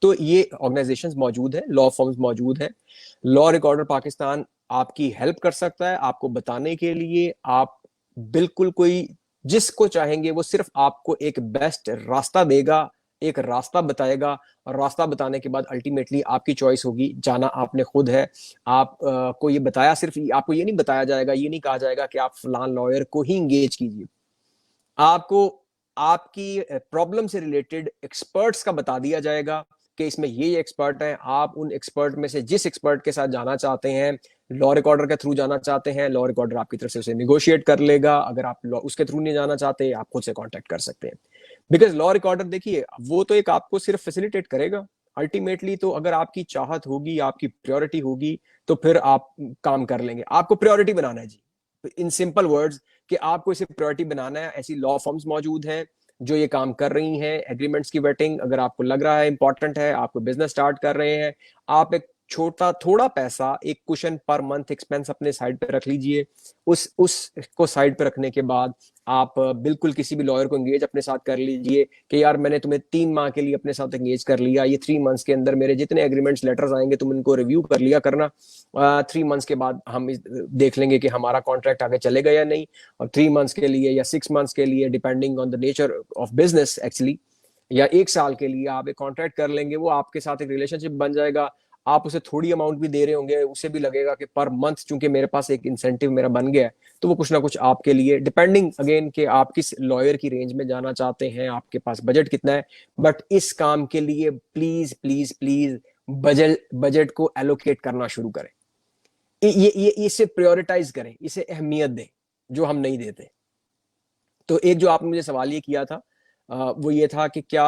तो ये ऑर्गेनाइजेशंस मौजूद है, लॉ फर्म्स मौजूद है। लॉ रिकॉर्डर पाकिस्तान आपकी हेल्प कर सकता है, आपको बताने के लिए। आप बिल्कुल, कोई जिसको चाहेंगे वो सिर्फ आपको एक बेस्ट रास्ता देगा, एक रास्ता बताएगा, और रास्ता बताने के बाद अल्टीमेटली आपकी चॉइस होगी, जाना आपने खुद है। आप को ये बताया, सिर्फ आपको ये नहीं बताया जाएगा, ये नहीं कहा जाएगा कि आप फलान लॉयर को ही इंगेज कीजिए। आपको आपकी प्रॉब्लम से रिलेटेड एक्सपर्ट्स का बता दिया जाएगा कि इसमें ये एक्सपर्ट है, आप उन एक्सपर्ट में से जिस एक्सपर्ट के साथ जाना चाहते हैं, लॉ रिकॉर्डर के थ्रू जाना चाहते हैं, लॉ रिकॉर्डर आपकी तरफ से उसे निगोशिएट कर लेगा। अगर आप उसके थ्रू नहीं जाना चाहते, आप खुद से कांटेक्ट कर सकते हैं। बिकॉज लॉ रिकॉर्डर, देखिए, वो तो एक आपको सिर्फ फैसिलिटेट करेगा। अल्टीमेटली तो अगर आपकी चाहत होगी, आपकी प्रायोरिटी होगी, तो फिर आप काम कर लेंगे। आपको प्रायोरिटी बनाना है जी, इन सिंपल वर्ड्स, कि आपको इसे प्रायोरिटी बनाना है। ऐसी लॉ फर्म्स मौजूद हैं जो ये काम कर रही हैं। एग्रीमेंट्स की वेटिंग, अगर आपको लग रहा है इंपॉर्टेंट है, आपको बिजनेस स्टार्ट कर रहे हैं, आप एक छोटा थोड़ा पैसा, एक कुशन पर मंथ एक्सपेंस अपने साइड पे रख लीजिए। उस को साइड पे रखने के बाद आप बिल्कुल किसी भी लॉयर को एंगेज अपने साथ कर लीजिए कि यार मैंने तुम्हें 3 माह के लिए अपने साथ एंगेज कर लिया, ये 3 मंथ्स के अंदर मेरे जितने एग्रीमेंट्स लेटर्स आएंगे तुम इनको रिव्यू कर लिया करना। 3 मंथ्स के बाद हम देख लेंगे कि हमारा कॉन्ट्रैक्ट आगे चलेगा या नहीं। और 3 मंथ्स के लिए या 6 मंथ्स के लिए, depending on the nature of business actually, या 1 साल के लिए आप एक कॉन्ट्रैक्ट कर लेंगे। वो आपके साथ एक रिलेशनशिप बन जाएगा। आप उसे थोड़ी अमाउंट भी दे रहे होंगे, उसे भी लगेगा कि पर मंथ चूंकि मेरे पास एक इंसेंटिव मेरा बन गया है, तो वो कुछ ना कुछ आपके लिए, डिपेंडिंग अगेन कि आप किस लॉयर की रेंज में जाना चाहते हैं, आपके पास बजट कितना है। बट इस काम के लिए please please please budget budget को एलोकेट करना शुरू करें। ये इसे प्रायोरिटाइज करें, इसे अहमियत दें, जो हम नहीं देते। तो एक जो आपने मुझे सवाल ये किया था, वो ये था कि क्या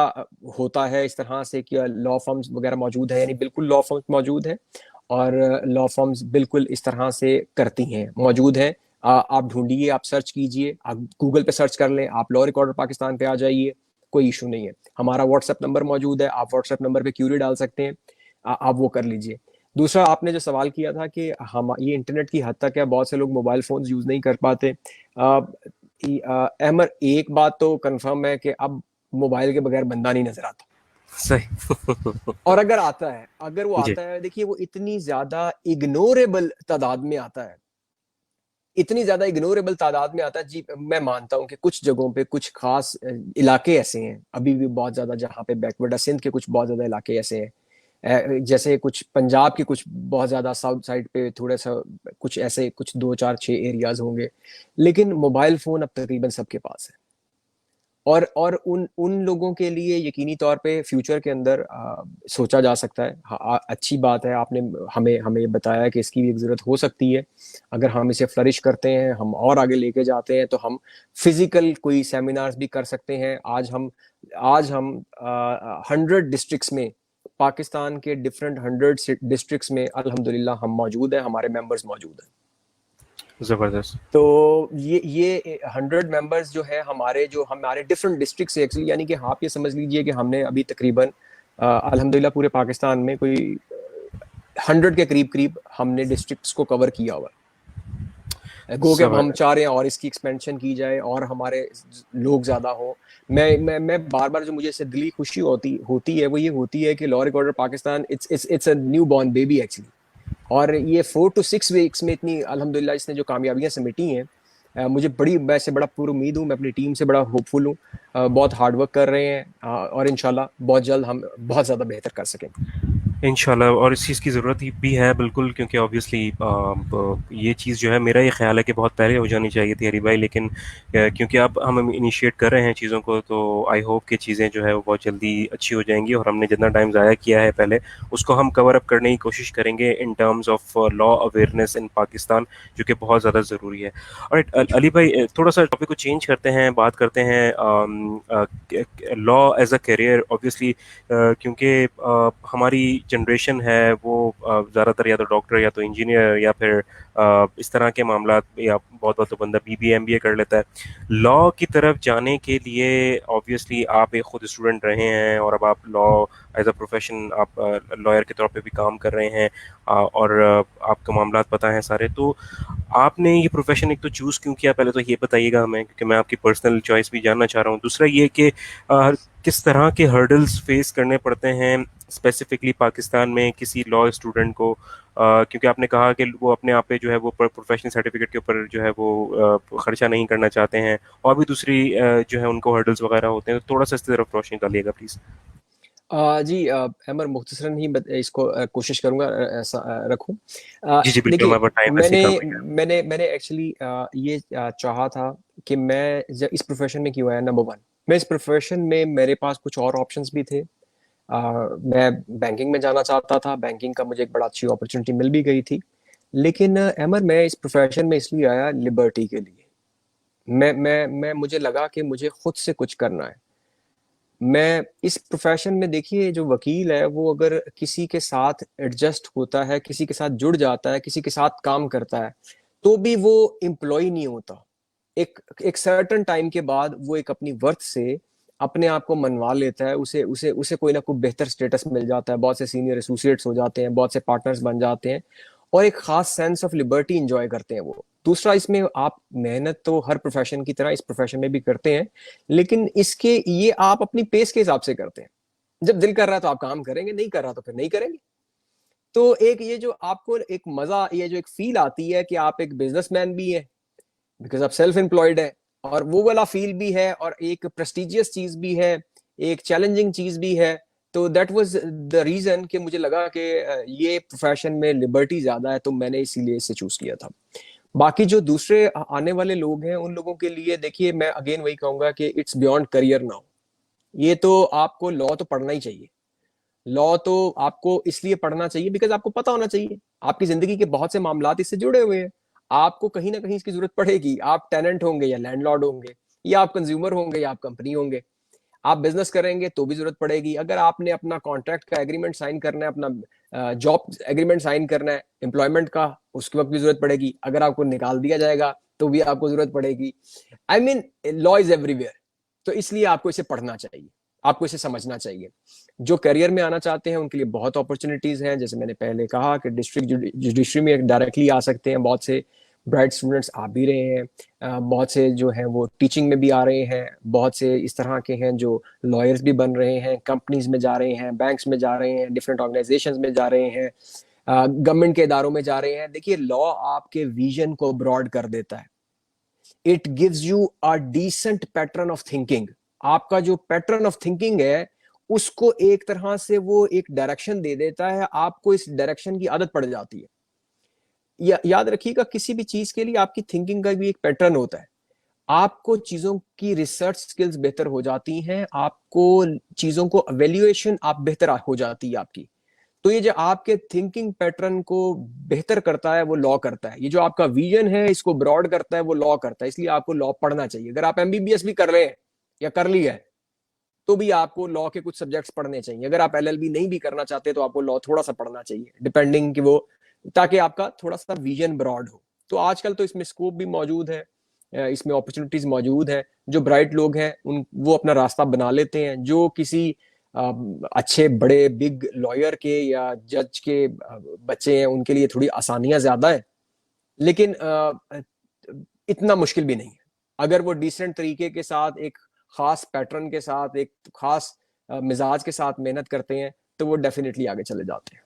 होता है इस तरह से, कि लॉ फर्म्स वगैरह मौजूद है? यानी बिल्कुल लॉ फर्म्स मौजूद है, और लॉ फर्म्स बिल्कुल इस तरह से करती हैं, मौजूद हैं। आप ढूंढिए, आप सर्च कीजिए, आप गूगल पे सर्च कर लें, आप लॉ रिकॉर्डर पाकिस्तान पे आ जाइए, कोई इशू नहीं है। हमारा व्हाट्सएप नंबर मौजूद है, आप व्हाट्सएप नंबर पे क्यूरी डाल सकते हैं, आप वो कर लीजिए। दूसरा, आपने जो सवाल किया था कि हम ये इंटरनेट की हद तक है, बहुत से लोग मोबाइल फोन यूज नहीं कर पाते। अहमद, एक बात तो कंफर्म है कि अब मोबाइल के बगैर बंदा नहीं नजर आता। सही। और अगर आता है, अगर वो जी। आता है, देखिए वो इतनी ज्यादा इग्नोरेबल तादाद में आता है, इतनी ज्यादा इग्नोरेबल तादाद में आता है जी। मैं मानता हूं कि कुछ जगहों पे कुछ खास इलाके ऐसे हैं, अभी भी बहुत ज्यादा, जहां पे बैकवर्ड है, सिंध के कुछ बहुत ज्यादा इलाके ऐसे हैं जैसे कुछ पंजाब के कुछ बहुत ज़्यादा साउथ साइड पे थोड़ा सा कुछ ऐसे कुछ 2 4 6 एरियाज होंगे, लेकिन मोबाइल फ़ोन अब तकरीबन सबके पास है। और उन उन लोगों के लिए यकीनी तौर पे फ्यूचर के अंदर सोचा जा सकता है। अच्छी बात है, आपने हमें हमें बताया कि इसकी भी एक ज़रूरत हो सकती है। अगर हम इसे फ्लरिश करते हैं, हम और आगे लेके जाते हैं, तो हम फिजिकल कोई सेमिनार्स भी कर सकते हैं। आज हम 100 डिस्ट्रिक्ट्स में, पाकिस्तान के डिफरेंट 100 डिस्ट्रिक्ट्स में अल्हम्दुलिल्लाह हम मौजूद हैं, हमारे मेंबर्स मौजूद हैं। ज़बरदस्त। तो ये 100 मेंबर्स जो हमारे डिफरेंट डिस्ट्रिक्ट से एक्चुअली, यानी कि आप ये समझ लीजिए कि हमने अभी तकरीबन अल्हम्दुलिल्लाह पूरे पाकिस्तान में कोई 100 के करीब करीब हमने डिस्ट्रिक्ट्स को कवर किया हुआ है। गो के अब हम ज़बरदस्त। चाह रहे हैं और इसकी एक्सपेंशन की जाए और हमारे लोग ज्यादा हो। मैं बार बार जो मुझे इससे दिली खुशी होती होती है वो ये होती है कि law recorder Pakistan it's a new born baby actually. और ये 4 to 6 वीक्स में इतनी अल्हम्दुलिल्लाह इसने जो कामयाबियां समेटी हैं, मुझे बड़ी वैसे बड़ा पूरी उम्मीद हूँ, मैं अपनी टीम से बड़ा होपफुल हूँ। बहुत हार्ड वर्क कर रहे हैं, और इंशाल्लाह बहुत जल्द हम बहुत ज़्यादा बेहतर कर सकेंगे। इंशाल्लाह, और इस चीज़ की ज़रूरत ही भी है बिल्कुल, क्योंकि ऑब्वियसली ये चीज़ जो है, मेरा ये ख्याल है कि बहुत पहले हो जानी चाहिए थी हरी भाई, लेकिन क्योंकि अब हम इनिशिएट कर रहे हैं चीज़ों को, तो आई होप कि चीज़ें जो है वो बहुत जल्दी अच्छी हो जाएंगी, और हमने जितना टाइम ज़ाया किया है पहले, उसको हम कवर अप करने की कोशिश करेंगे in terms of law awareness in Pakistan, जो कि बहुत ज़्यादा ज़रूरी है। और अली भाई, थोड़ा सा टॉपिक को चेंज करते हैं, बात करते हैं law as a career. Obviously क्योंकि हमारी जनरेशन है वो ज़्यादातर या तो डॉक्टर या तो इंजीनियर या फिर इस तरह के मामला, या बहुत बहुत तो बंदा बीबीए एमबीए कर लेता है। लॉ की तरफ जाने के लिए ऑब्वियसली आप एक खुद स्टूडेंट रहे हैं, और अब आप लॉ एज अ प्रोफेशन, आप लॉयर के तौर पे भी काम कर रहे हैं, और आपको मामला पता हैं सारे। तो आपने ये प्रोफेशन एक तो चूज़ क्यों किया, पहले तो ये बताइएगा हमें, क्योंकि मैं आपकी पर्सनल चॉइस भी जानना चाह रहा हूँ। दूसरा ये कि किस तरह के हर्डल्स फेस करने पड़ते हैं स्पेसिफिकली पाकिस्तान में किसी लॉ स्टूडेंट को, क्योंकि आपने कहा कि वो अपने आप पे जो है वो प्रोफेशनल सर्टिफिकेट के ऊपर जो है वो खर्चा नहीं करना चाहते हैं, और भी दूसरी जो है उनको हर्डल्स वगैरह होते हैं। तो थोड़ा सा इस तरफ रोशनी डालिएगा प्लीज़। जी, अमर मुख्तसरन ही इसको कोशिश करूंगा ऐसा रखूं। जी जी बिल्कुल, देखिए, हमारे पास टाइम वैसे ही मैंने कम है। मैंने एक्चुअली ये चाहा था कि मैं जब इस प्रोफेशन में क्यों आया। नंबर वन, मैं इस प्रोफेशन में मेरे पास कुछ और ऑप्शंस भी थे। मैं बैंकिंग में जाना चाहता था, बैंकिंग का मुझे एक बड़ा अच्छी अपॉर्चुनिटी मिल भी गई थी। लेकिन अमर, मैं इस प्रोफेशन में इसलिए आया लिबर्टी के लिए। मैं मुझे लगा कि मुझे खुद से कुछ करना है। मैं इस प्रोफेशन में, देखिए, जो वकील है वो अगर किसी के साथ एडजस्ट होता है, किसी के साथ जुड़ जाता है, किसी के साथ काम करता है, तो भी वो एम्प्लॉय नहीं होता। एक एक सर्टेन टाइम के बाद वो एक अपनी वर्थ से अपने आप को मनवा लेता है, उसे उसे उसे कोई ना कोई बेहतर स्टेटस मिल जाता है, बहुत से सीनियर एसोसिएट्स हो जाते हैं, बहुत से पार्टनर्स बन जाते हैं, और एक खास सेंस ऑफ लिबर्टी इंजॉय करते हैं वो। दूसरा, इसमें आप मेहनत तो हर प्रोफेशन की तरह इस प्रोफेशन में भी करते हैं, लेकिन इसके ये आप अपनी पेस के हिसाब से करते हैं। जब दिल कर रहा है तो आप काम करेंगे, नहीं कर रहा तो फिर नहीं करेंगे। तो एक ये जो आपको एक मजा, ये जो एक फील आती है कि आप एक बिजनेसमैन भी है, बिकॉज आप सेल्फ एम्प्लॉयड है, और वो वाला फील भी है, और एक प्रेस्टिजियस चीज भी है, एक चैलेंजिंग चीज भी है। तो दैट वाज द रीजन कि मुझे लगा कि ये प्रोफेशन में लिबर्टी ज्यादा है, तो मैंने इसीलिए इसे चूज किया था। बाकी जो दूसरे आने वाले लोग हैं, उन लोगों के लिए देखिए, मैं अगेन वही कहूंगा कि इट्स बियॉन्ड करियर नाउ। ये तो आपको लॉ तो पढ़ना ही चाहिए। लॉ तो आपको इसलिए पढ़ना चाहिए बिकॉज आपको पता होना चाहिए, आपकी जिंदगी के बहुत से मामलात इससे जुड़े हुए हैं। आपको कहीं ना कहीं इसकी जरूरत पड़ेगी। आप टेनेंट होंगे या लैंडलॉर्ड होंगे, या आप कंज्यूमर होंगे या आप कंपनी होंगे। आप बिजनेस करेंगे तो भी जरूरत पड़ेगी। अगर आपने अपना कॉन्ट्रैक्ट का एग्रीमेंट साइन करना है, अपना जॉब एग्रीमेंट साइन करना है एम्प्लॉयमेंट का, उसके वक्त भी जरूरत पड़ेगी। अगर आपको निकाल दिया जाएगा तो भी आपको जरूरत पड़ेगी। I mean, law is everywhere. तो इसलिए आपको इसे पढ़ना चाहिए, आपको इसे समझना चाहिए। जो करियर में आना चाहते हैं उनके लिए बहुत अपॉर्चुनिटीज हैं। जैसे मैंने पहले कहा कि डिस्ट्रिक्ट जुडिशरी में डायरेक्टली आ सकते हैं। बहुत से ब्राइट स्टूडेंट्स आ भी रहे हैं, बहुत से जो हैं वो टीचिंग में भी आ रहे हैं, बहुत से इस तरह के हैं जो लॉयर्स भी बन रहे हैं, कंपनीज में जा रहे हैं, बैंक्स में जा रहे हैं, डिफरेंट ऑर्गेनाइजेशंस में जा रहे हैं, गवर्नमेंट के इदारों में जा रहे हैं। देखिए, लॉ आपके विजन को ब्रॉड कर देता है। It gives you a decent pattern of thinking. आपका जो पैटर्न ऑफ थिंकिंग है उसको एक तरह से वो एक डायरेक्शन दे देता है, आपको इस डायरेक्शन की आदत पड़ जाती है। याद रखिएगा, किसी भी चीज के लिए आपकी थिंकिंग का भी एक पैटर्न होता है। आपको चीजों की रिसर्च स्किल्स बेहतर हो जाती हैं, आपको चीजों को एवेल्युएशन आप बेहतर हो जाती है आपकी। तो ये जो आपके थिंकिंग पैटर्न को बेहतर करता है वो लॉ करता है, ये जो आपका विजन है इसको ब्रॉड करता है वो लॉ करता है। इसलिए आपको लॉ पढ़ना चाहिए। अगर आप एमबीबीएस भी कर रहे हैं या कर ली है तो भी आपको लॉ के कुछ सब्जेक्ट्स पढ़ने चाहिए। अगर आप एलएलबी नहीं भी करना चाहते तो आपको लॉ थोड़ा सा पढ़ना चाहिए, डिपेंडिंग कि वो, ताकि आपका थोड़ा सा विजन ब्रॉड हो। तो आजकल तो इसमें स्कोप भी मौजूद है, इसमें अपॉर्चुनिटीज मौजूद है। जो ब्राइट लोग हैं उन वो अपना रास्ता बना लेते हैं। जो किसी अच्छे बड़े बिग लॉयर के या जज के बच्चे हैं उनके लिए थोड़ी आसानियां ज्यादा है, लेकिन इतना मुश्किल भी नहीं है। अगर वो डिसेंट तरीके के साथ, एक खास पैटर्न के साथ, एक खास मिजाज के साथ मेहनत करते हैं तो वो डेफिनेटली आगे चले जाते हैं।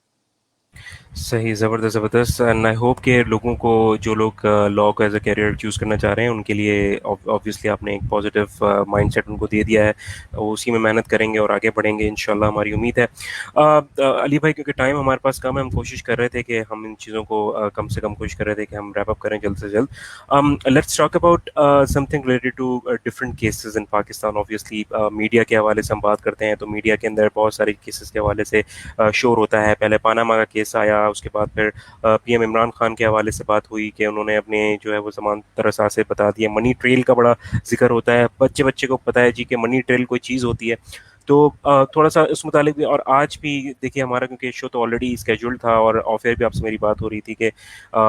सही, ज़बरदस्त ज़बरदस्त। एंड आई होप कि लोगों को, जो लोग लॉ को एज अ करियर चूज़ करना चाह रहे हैं, उनके लिए ऑब्वियसली आपने एक पॉजिटिव माइंडसेट उनको दे दिया है। वो उसी में मेहनत करेंगे और आगे बढ़ेंगे इंशाल्लाह, हमारी उम्मीद है। अली भाई, क्योंकि टाइम हमारे पास कम है, हम कोशिश कर रहे थे कि हम इन चीज़ों को कम से कम कोशिश कर रहे थे कि हम रैप अप करें जल्द से जल्द। Let's talk about something related to different cases in Pakistan. Obviously media के हवाले से हम बात करते हैं तो मीडिया के अंदर बहुत सारे केसेस के हवाले से शोर होता है। पहले पानामा का केस आया, उसके बाद फिर पीएम इमरान खान के हवाले से बात हुई कि उन्होंने अपने जो है वो ज़मान तरसा से बता दिया। मनी ट्रेल का बड़ा जिक्र होता है, बच्चे बच्चे को पता है जी कि मनी ट्रेल कोई चीज़ होती है। तो थोड़ा सा उस मुतालिक भी, और आज भी देखिए हमारा, क्योंकि शो तो ऑलरेडी स्केड्यूल्ड था और ऑफ एयर भी आपसे मेरी बात हो रही थी कि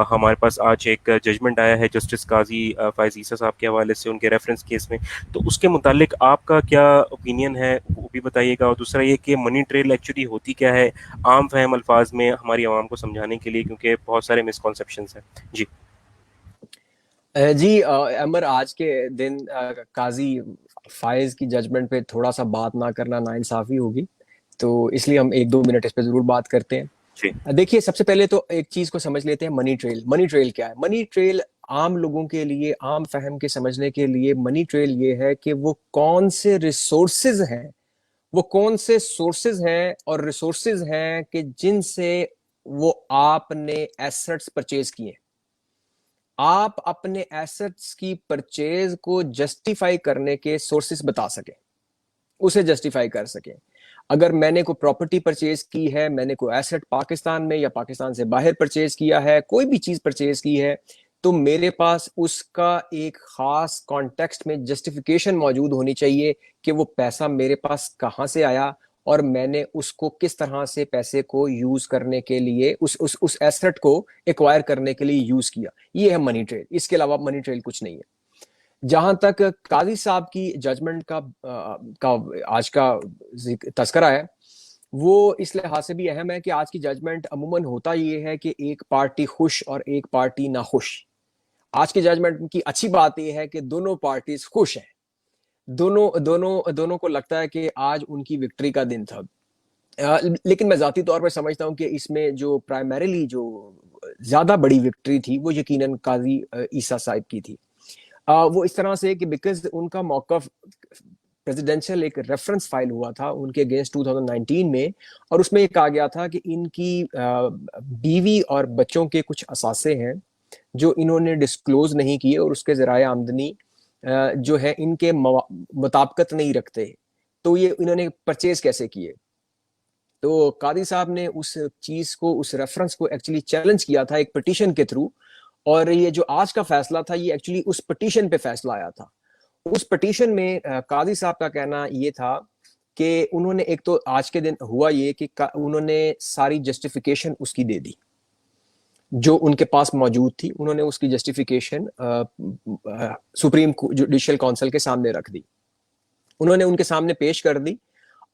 हमारे पास आज एक जजमेंट आया है जस्टिस काजी फ़ाइज़ ईसा साहब के हवाले से, उनके रेफरेंस केस में। तो उसके मुतालिक आपका क्या ओपिनियन है वो भी बताइएगा। और दूसरा ये कि मनी ट्रेल एक्चुअली होती क्या है, आम फहम अल्फाज में हमारी आवाम को समझाने के लिए, क्योंकि बहुत सारे मिसकॉन्सेप्शंस हैं जी। जी अमर, आज के दिन काजी फायज की जजमेंट पे थोड़ा सा बात ना करना नाइंसाफी होगी, तो इसलिए हम एक दो मिनट इस पे जरूर बात करते जी। हैं। देखिए, सबसे पहले तो एक चीज को समझ लेते हैं, मनी ट्रेल। मनी ट्रेल क्या है? मनी ट्रेल आम लोगों के लिए, आम फहम के समझने के लिए, मनी ट्रेल ये है कि वो कौन से रिसोर्सेज हैं, वो कौन से सोर्सेज हैं और रिसोर्सेज हैं कि जिनसे वो आपने एसेट्स परचेज किए। आप अपने एसेट्स की परचेज को जस्टिफाई करने के सोर्सेस बता सके, उसे जस्टिफाई कर सके। अगर मैंने कोई प्रॉपर्टी परचेज की है, मैंने कोई एसेट पाकिस्तान में या पाकिस्तान से बाहर परचेज किया है, कोई भी चीज परचेज की है, तो मेरे पास उसका एक खास कॉन्टेक्स्ट में जस्टिफिकेशन मौजूद होनी चाहिए कि वो पैसा मेरे पास कहाँ से आया और मैंने उसको किस तरह से पैसे को यूज करने के लिए, उस एसेट को एक्वायर करने के लिए यूज किया। ये है मनी ट्रेल। इसके अलावा मनी ट्रेल कुछ नहीं है। जहां तक काजी साहब की जजमेंट का आज का तस्करा है, वो इस लिहाज से भी अहम है कि आज की जजमेंट अमूमन होता ये है कि एक पार्टी खुश और एक पार्टी ना खुश। आज की जजमेंट की अच्छी बात यह है कि दोनों पार्टीज खुश हैं। दोनों दोनों दोनों को लगता है कि आज उनकी विक्ट्री का दिन था। लेकिन मैं जाती तौर पर समझता हूं कि इसमें जो प्राइमरीली जो ज्यादा बड़ी विक्ट्री थी वो यकीनन काजी ईसा साहब की थी। वो इस तरह से कि बिकॉज उनका मौकफ प्रेसिडेंशियल एक रेफरेंस फाइल हुआ था उनके अगेंस्ट 2019 में, और उसमें ये कहा गया था कि इनकी बीवी और बच्चों के कुछ असासे हैं जो इन्होंने डिस्क्लोज नहीं किए और उसके जराए आमदनी जो है इनके मुताबिकत नहीं रखते। तो ये इन्होंने परचेज कैसे किए? तो कादी साहब ने उस चीज को, उस रेफरेंस को एक्चुअली चैलेंज किया था एक पिटीशन के थ्रू। और ये जो आज का फैसला था ये एक्चुअली उस पिटीशन पे फैसला आया था। उस पिटीशन में काजी साहब का कहना ये था कि उन्होंने, एक तो आज के दिन हुआ ये कि उन्होंने सारी जस्टिफिकेशन उसकी दे दी जो उनके पास मौजूद थी। उन्होंने उसकी जस्टिफिकेशन सुप्रीम जुडिशियल काउंसिल के सामने रख दी, उन्होंने उनके सामने पेश कर दी।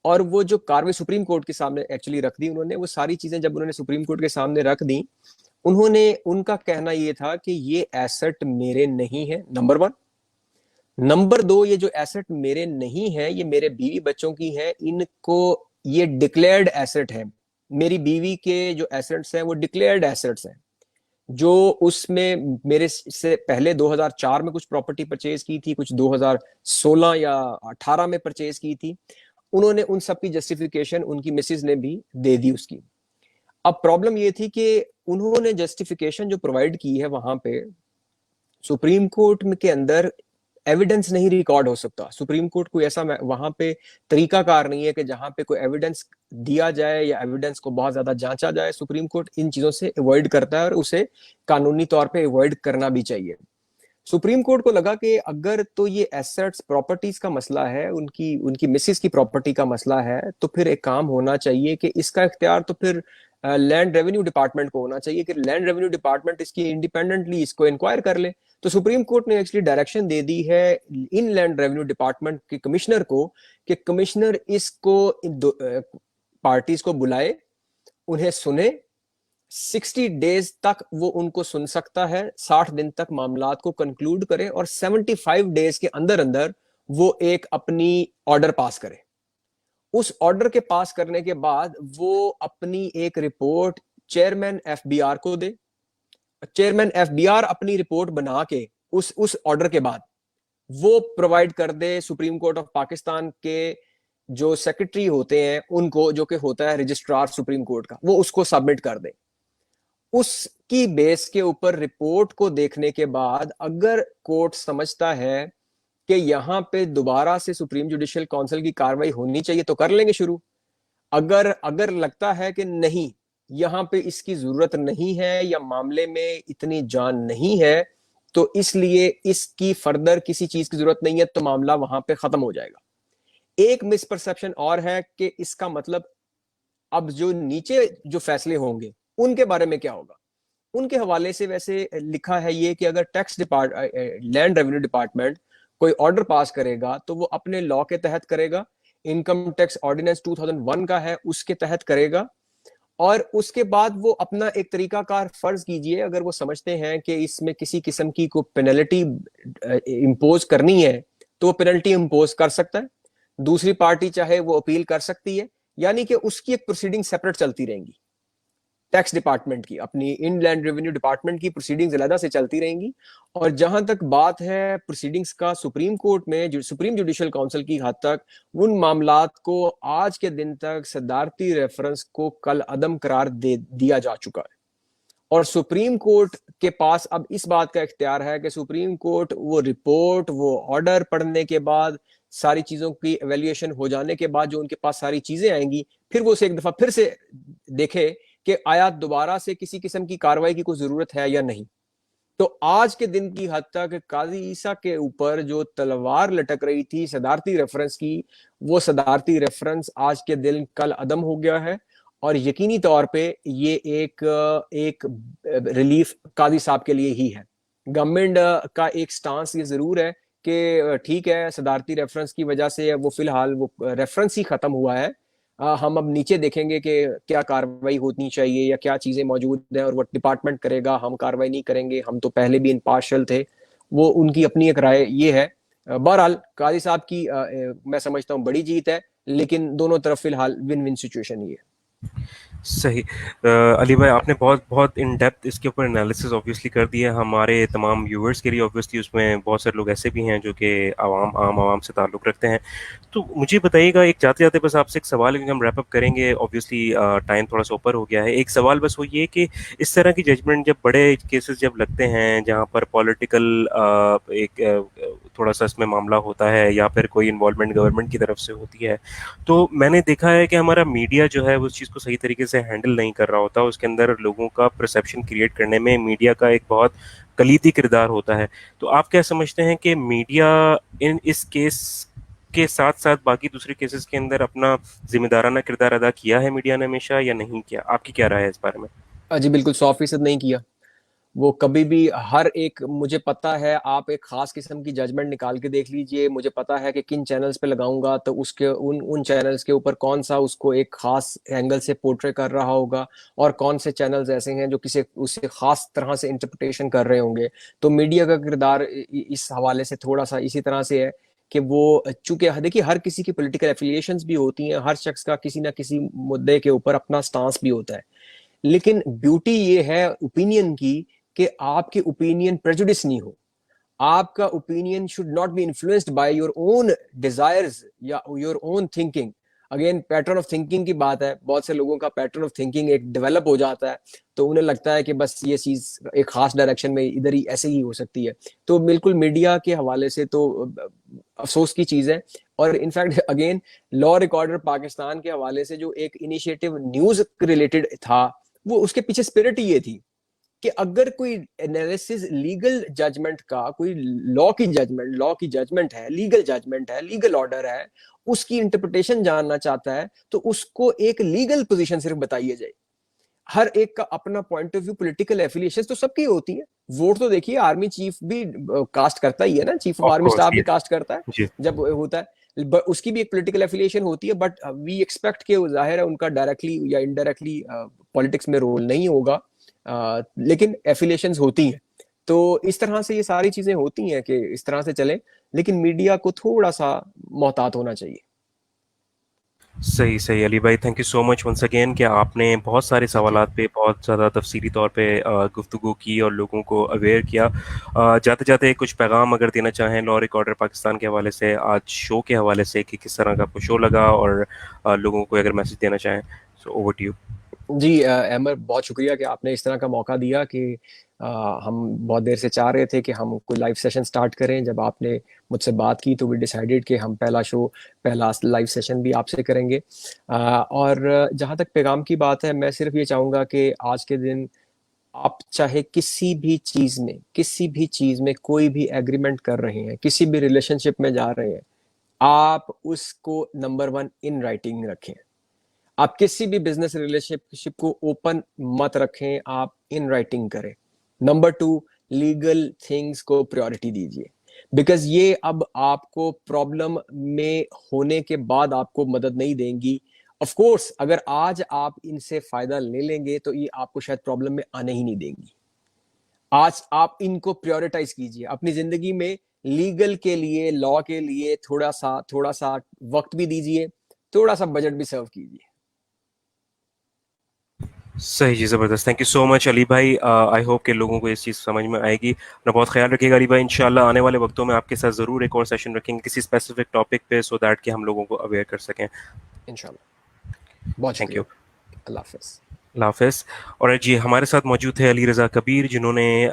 और वो जो कार्रवाई सुप्रीम कोर्ट के सामने एक्चुअली रख दी उन्होंने, वो सारी चीजें जब उन्होंने सुप्रीम कोर्ट के सामने रख दी, उन्होंने, उनका कहना ये था कि ये एसेट मेरे नहीं है, नंबर वन। नंबर दो, ये जो एसेट मेरे नहीं है ये मेरे बीवी बच्चों की है, इनको ये डिक्लेयर्ड एसेट है। मेरी बीवी के जो एसेट्स हैं वो डिक्लेयर्ड एसेट्स हैं, जो उसमें मेरे से पहले 2004 में कुछ प्रॉपर्टी परचेज की थी, कुछ 2016 या 18 में परचेज की थी। उन्होंने उन सब की जस्टिफिकेशन उनकी मिसेज ने भी दे दी उसकी। अब प्रॉब्लम ये थी कि उन्होंने जस्टिफिकेशन जो प्रोवाइड की है वहां पे सुप्रीम कोर्ट के अंदर एविडेंस नहीं रिकॉर्ड हो सकता। सुप्रीम कोर्ट कोई ऐसा वहां पे तरीकाकार नहीं है कि जहां पे कोई एविडेंस दिया जाए या एविडेंस को बहुत ज्यादा जांचा जाए। सुप्रीम कोर्ट इन चीजों से अवॉइड करता है और उसे कानूनी तौर पे अवॉइड करना भी चाहिए। सुप्रीम कोर्ट को लगा कि अगर तो ये एसेट्स प्रॉपर्टीज का मसला है, उनकी उनकी मिसिस की प्रॉपर्टी का मसला है, तो फिर एक काम होना चाहिए कि इसका इख्तियार तो फिर लैंड रेवेन्यू डिपार्टमेंट को होना चाहिए कि लैंड रेवेन्यू डिपार्टमेंट इसकी इंडिपेंडेंटली इसको इंक्वायर कर ले। तो सुप्रीम कोर्ट ने एक्चुअली डायरेक्शन दे दी है इन लैंड रेवेन्यू डिपार्टमेंट के कमिश्नर को कि कमिश्नर इसको पार्टीज को बुलाए, उन्हें सुने, 60 डेज तक वो उनको सुन सकता है, 60 दिन तक मामलात को कंक्लूड करे और 75 डेज के अंदर अंदर वो एक अपनी ऑर्डर पास करे। उस ऑर्डर के पास करने के बाद वो अपनी एक रिपोर्ट चेयरमैन एफबीआर को दे। चेयरमैन एफबीआर अपनी रिपोर्ट बना के उस ऑर्डर के बाद वो प्रोवाइड कर दे सुप्रीम कोर्ट ऑफ पाकिस्तान के जो सेक्रेटरी होते हैं उनको, जो कि होता है रजिस्ट्रार सुप्रीम कोर्ट का, वो उसको सबमिट कर दे। उसकी बेस के ऊपर रिपोर्ट को देखने के बाद अगर कोर्ट समझता है कि यहां पे दोबारा से सुप्रीम जुडिशियल काउंसिल की कार्रवाई होनी चाहिए तो कर लेंगे शुरू। अगर अगर लगता है कि नहीं, यहां पे इसकी जरूरत नहीं है या मामले में इतनी जान नहीं है, तो इसलिए इसकी फर्दर किसी चीज की जरूरत नहीं है, तो मामला वहां पे खत्म हो जाएगा। एक मिसपरसेप्शन और है कि इसका मतलब अब जो नीचे जो फैसले होंगे उनके बारे में क्या होगा। उनके हवाले से वैसे लिखा है ये कि अगर टैक्स लैंड रेवेन्यू डिपार्टमेंट कोई ऑर्डर पास करेगा तो वो अपने लॉ के तहत करेगा, इनकम टैक्स ऑर्डिनेंस 2001 का है उसके तहत करेगा। और उसके बाद वो अपना एक तरीकाकार फर्ज कीजिए, अगर वो समझते हैं कि इसमें किसी किस्म की कोई पेनल्टी इम्पोज करनी है तो वो पेनल्टी इम्पोज कर सकता है। दूसरी पार्टी चाहे वो अपील कर सकती है, यानी कि उसकी एक प्रोसीडिंग सेपरेट चलती रहेंगी। टैक्स डिपार्टमेंट की, अपनी इनलैंड रेवेन्यू डिपार्टमेंट की प्रोसीडिंग्स अलग से चलती रहेंगी। और जहां तक बात है प्रोसीडिंग्स का सुप्रीम कोर्ट में, जो सुप्रीम जुडिशियल काउंसिल की हद तक उन मामलात को आज के दिन तक सदारती रेफरेंस को कल अदम करार दे दिया जा चुका है। और सुप्रीम कोर्ट के पास अब इस बात का इख्तियार है कि सुप्रीम कोर्ट वो रिपोर्ट, वो ऑर्डर पढ़ने के बाद, सारी चीजों की एवेल्युएशन हो जाने के बाद जो उनके पास सारी चीजें आएंगी, फिर वो उसे एक दफा फिर से देखे कि आया दोबारा से किसी किस्म की कार्रवाई की कोई जरूरत है या नहीं। तो आज के दिन की हद तक काजी ईसा के ऊपर जो तलवार लटक रही थी सदारती रेफरेंस की, वो सदारती रेफरेंस आज के दिन कल अदम हो गया है। और यकीनी तौर पे ये एक रिलीफ काजी साहब के लिए ही है। गवर्नमेंट का एक स्टांस ये जरूर है कि ठीक है, सदारती रेफरेंस की वजह से वो फिलहाल वो रेफरेंस ही खत्म हुआ है, हम अब नीचे देखेंगे कि क्या कार्रवाई होनी चाहिए या क्या चीजें मौजूद हैं और वो डिपार्टमेंट करेगा, हम कार्रवाई नहीं करेंगे, हम तो पहले भी इम्पार्शियल थे। वो उनकी अपनी एक राय ये है। बहरहाल काजी साहब की मैं समझता हूँ बड़ी जीत है, लेकिन दोनों तरफ फिलहाल विन विन सिचुएशन ही है। सही। अली भाई, आपने बहुत बहुत इन डेप्थ इसके ऊपर एनालिसिस ऑब्वियसली कर दिया हमारे तमाम व्यूअर्स के लिए। ऑब्वियसली उसमें बहुत सारे लोग ऐसे भी हैं जो कि आवाम से ताल्लुक़ रखते हैं। तो मुझे बताइएगा, एक जाते जाते बस आपसे एक सवाल है, क्योंकि हम रैप अप करेंगे, ऑब्वियसली टाइम थोड़ा सा ऊपर हो गया है। एक सवाल बस वो ये कि इस तरह की जजमेंट जब बड़े केसेस जब लगते हैं जहाँ पर पॉलिटिकल थोड़ा सा इसमें मामला होता है या फिर कोई इन्वॉल्वमेंट गवर्नमेंट की तरफ से होती है, तो मैंने देखा है कि हमारा मीडिया जो है उस चीज़ को सही तरीके से हैंडल नहीं कर रहा होता। उसके अंदर लोगों का परसेप्शन क्रिएट करने में मीडिया का एक बहुत कलीदी किरदार होता है। तो आप क्या समझते हैं कि मीडिया इस केस के साथ साथ बाकी दूसरे केसेस के अंदर अपना जिम्मेदाराना किरदार अदा किया है मीडिया ने हमेशा, या नहीं किया? आपकी क्या राय है इस बारे में? जी बिल्कुल, 100% नहीं किया। वो कभी भी हर एक, मुझे पता है, आप एक खास किस्म की जजमेंट निकाल के देख लीजिए, मुझे पता है कि किन चैनल्स पे लगाऊंगा तो उसके उन उन चैनल्स के ऊपर कौन सा उसको एक खास एंगल से पोर्ट्रे कर रहा होगा और कौन से चैनल्स ऐसे हैं जो किसी उसे खास तरह से इंटरप्रिटेशन कर रहे होंगे। तो मीडिया का किरदार इस हवाले से थोड़ा सा इसी तरह से है कि वो, चूंकि देखिए हर किसी की पॉलिटिकल एफिलिएशंस भी होती हैं, हर शख्स का किसी ना किसी मुद्दे के ऊपर अपना स्टांस भी होता है, लेकिन ब्यूटी ये है ओपिनियन की कि आपकी ओपिनियन प्रेजुडिस नहीं हो। आपका opinion should not be influenced by your own desires या your own thinking, again pattern of thinking की बात है, बहुत से लोगों का पैटर्न ऑफ थिंकिंग एक डेवलप हो जाता है, तो उन्हें लगता है कि बस ये चीज एक खास डायरेक्शन में इधर ही ऐसे ही हो सकती है। तो बिल्कुल मीडिया के हवाले से तो अफसोस की चीज है। और in fact again law recorder Pakistan के हवाले से जो एक इनिशिएटिव न्यूज रिलेटेड था, वो उसके पीछे स्पिरिट ये थी कि अगर कोई एनालिसिस लीगल जजमेंट का, कोई लॉ की जजमेंट है, लीगल जजमेंट है, लीगल ऑर्डर है, उसकी इंटरप्रिटेशन जानना चाहता है तो उसको एक लीगल पोजीशन सिर्फ बताइए जाए। हर एक का अपना point of view, political affiliation तो सबकी होती है। वोट तो देखिए आर्मी चीफ भी कास्ट करता ही है ना, chief of of army course, staff भी कास्ट करता है जी। जब होता है, उसकी भी एक पॉलिटिकल एफिलिएशन होती है। बट वी एक्सपेक्ट के जाहिर है उनका डायरेक्टली या इनडायरेक्टली पॉलिटिक्स में रोल नहीं होगा, लेकिन एफिलिएशंस होती हैं। तो इस तरह से ये सारी चीजें होती हैं कि इस तरह से चले, लेकिन मीडिया को थोड़ा सा मोहतात होना चाहिए। सही सही अली भाई, thank you so much once again कि आपने बहुत सारे थैंक यू। सवालात पे बहुत ज़्यादा तफसीली तौर पे गुफ्तगू की और लोगों को अवेयर किया। जाते जाते कुछ पैगाम अगर देना चाहें लॉ रिकॉर्डर पाकिस्तान के हवाले से, आज शो के हवाले से, कि किस तरह का आपको शो लगा, और लोगों को अगर मैसेज देना चाहें, सो ओवर टू यू। जी अहमद, बहुत शुक्रिया कि आपने इस तरह का मौका दिया कि हम बहुत देर से चाह रहे थे कि हम कोई लाइव सेशन स्टार्ट करें। जब आपने मुझसे बात की तो वी डिसाइडेड कि हम पहला शो, पहला लाइव सेशन भी आपसे करेंगे। और जहाँ तक पैगाम की बात है, मैं सिर्फ ये चाहूँगा कि आज के दिन आप चाहे किसी भी चीज़ में कोई भी एग्रीमेंट कर रहे हैं, किसी भी रिलेशनशिप में जा रहे हैं, आप उसको नंबर वन इन राइटिंग रखें। आप किसी भी बिजनेस रिलेशनशिप को ओपन मत रखें, आप इन राइटिंग करें। नंबर टू, लीगल थिंग्स को प्रायोरिटी दीजिए, बिकॉज ये अब आपको प्रॉब्लम में होने के बाद आपको मदद नहीं देंगी। ऑफ कोर्स अगर आज आप इनसे फायदा ले लेंगे तो ये आपको शायद प्रॉब्लम में आने ही नहीं देंगी। आज आप इनको प्रायोरिटाइज कीजिए अपनी जिंदगी में। लीगल के लिए, लॉ के लिए थोड़ा सा वक्त भी दीजिए, थोड़ा सा बजट भी सर्व कीजिए। सही जी, ज़बरदस्त, thank you so much Ali भाई। आई होप कि लोगों को इस चीज़ समझ में आएगी। अपना बहुत ख्याल रखिएगा अली भाई। इंशाल्लाह आने वाले वक्तों में आपके साथ ज़रूर एक और सेशन रखेंगे किसी स्पेसिफिक टॉपिक पे, सो दैट कि हम लोगों को अवेयर कर सकें। इंशाल्लाह। बहुत थैंक यू। शुक्रिया। अल्लाह हाफिज। अल्लाह हाफ़िज़। और जी हमारे साथ मौजूद थे अली रज़ा कबीर, जिन्होंने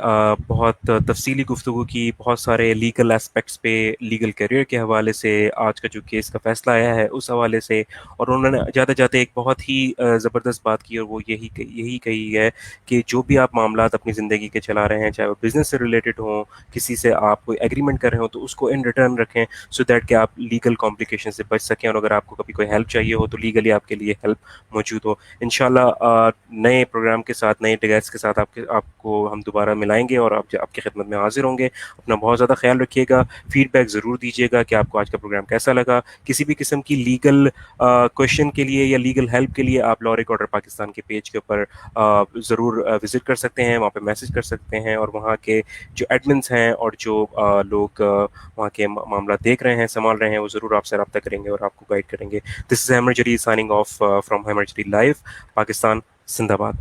बहुत तफ़सीली गुफ्तगू की, बहुत सारे लीगल एस्पेक्ट्स पे, लीगल करियर के हवाले से, आज का जो केस का फ़ैसला आया है उस हवाले से। और उन्होंने जाते जाते एक बहुत ही ज़बरदस्त बात की, और वो यही कही है कि जो भी आप मामलात अपनी ज़िंदगी के चला रहे हैं, चाहे वो बिज़नेस से रिलेटेड हों, किसी से आप कोई एग्रीमेंट कर रहे हो, तो उसको इन रिटर्न रखें, सो दैट कि आप लीगल कॉम्प्लिकेशन से बच सकें। और अगर आपको कभी कोई हेल्प चाहिए हो तो लीगली आपके लिए हेल्प मौजूद हो। इंशाल्लाह नए प्रोग्राम के साथ, नए गेस्ट के साथ आपको हम दोबारा मिलाएंगे और आपकी खिदमत में हाजिर होंगे। अपना बहुत ज़्यादा ख्याल रखिएगा। फीडबैक ज़रूर दीजिएगा कि आपको आज का प्रोग्राम कैसा लगा। किसी भी किस्म की लीगल क्वेश्चन के लिए या लीगल हेल्प के लिए आप लॉ रिकॉर्डर पाकिस्तान के पेज के ऊपर ज़रूर विज़िट कर सकते हैं, वहाँ पे मैसेज कर सकते हैं, और वहाँ के जो एडमिन्स हैं और जो लोग वहाँ के मामला देख रहे हैं, संभाल रहे हैं, वो ज़रूर आपसे रब्ता करेंगे और आपको गाइड करेंगे। This is Ahmed Jareed signing off from Ahmed Jareed live, Pakistan जिंदाबाद।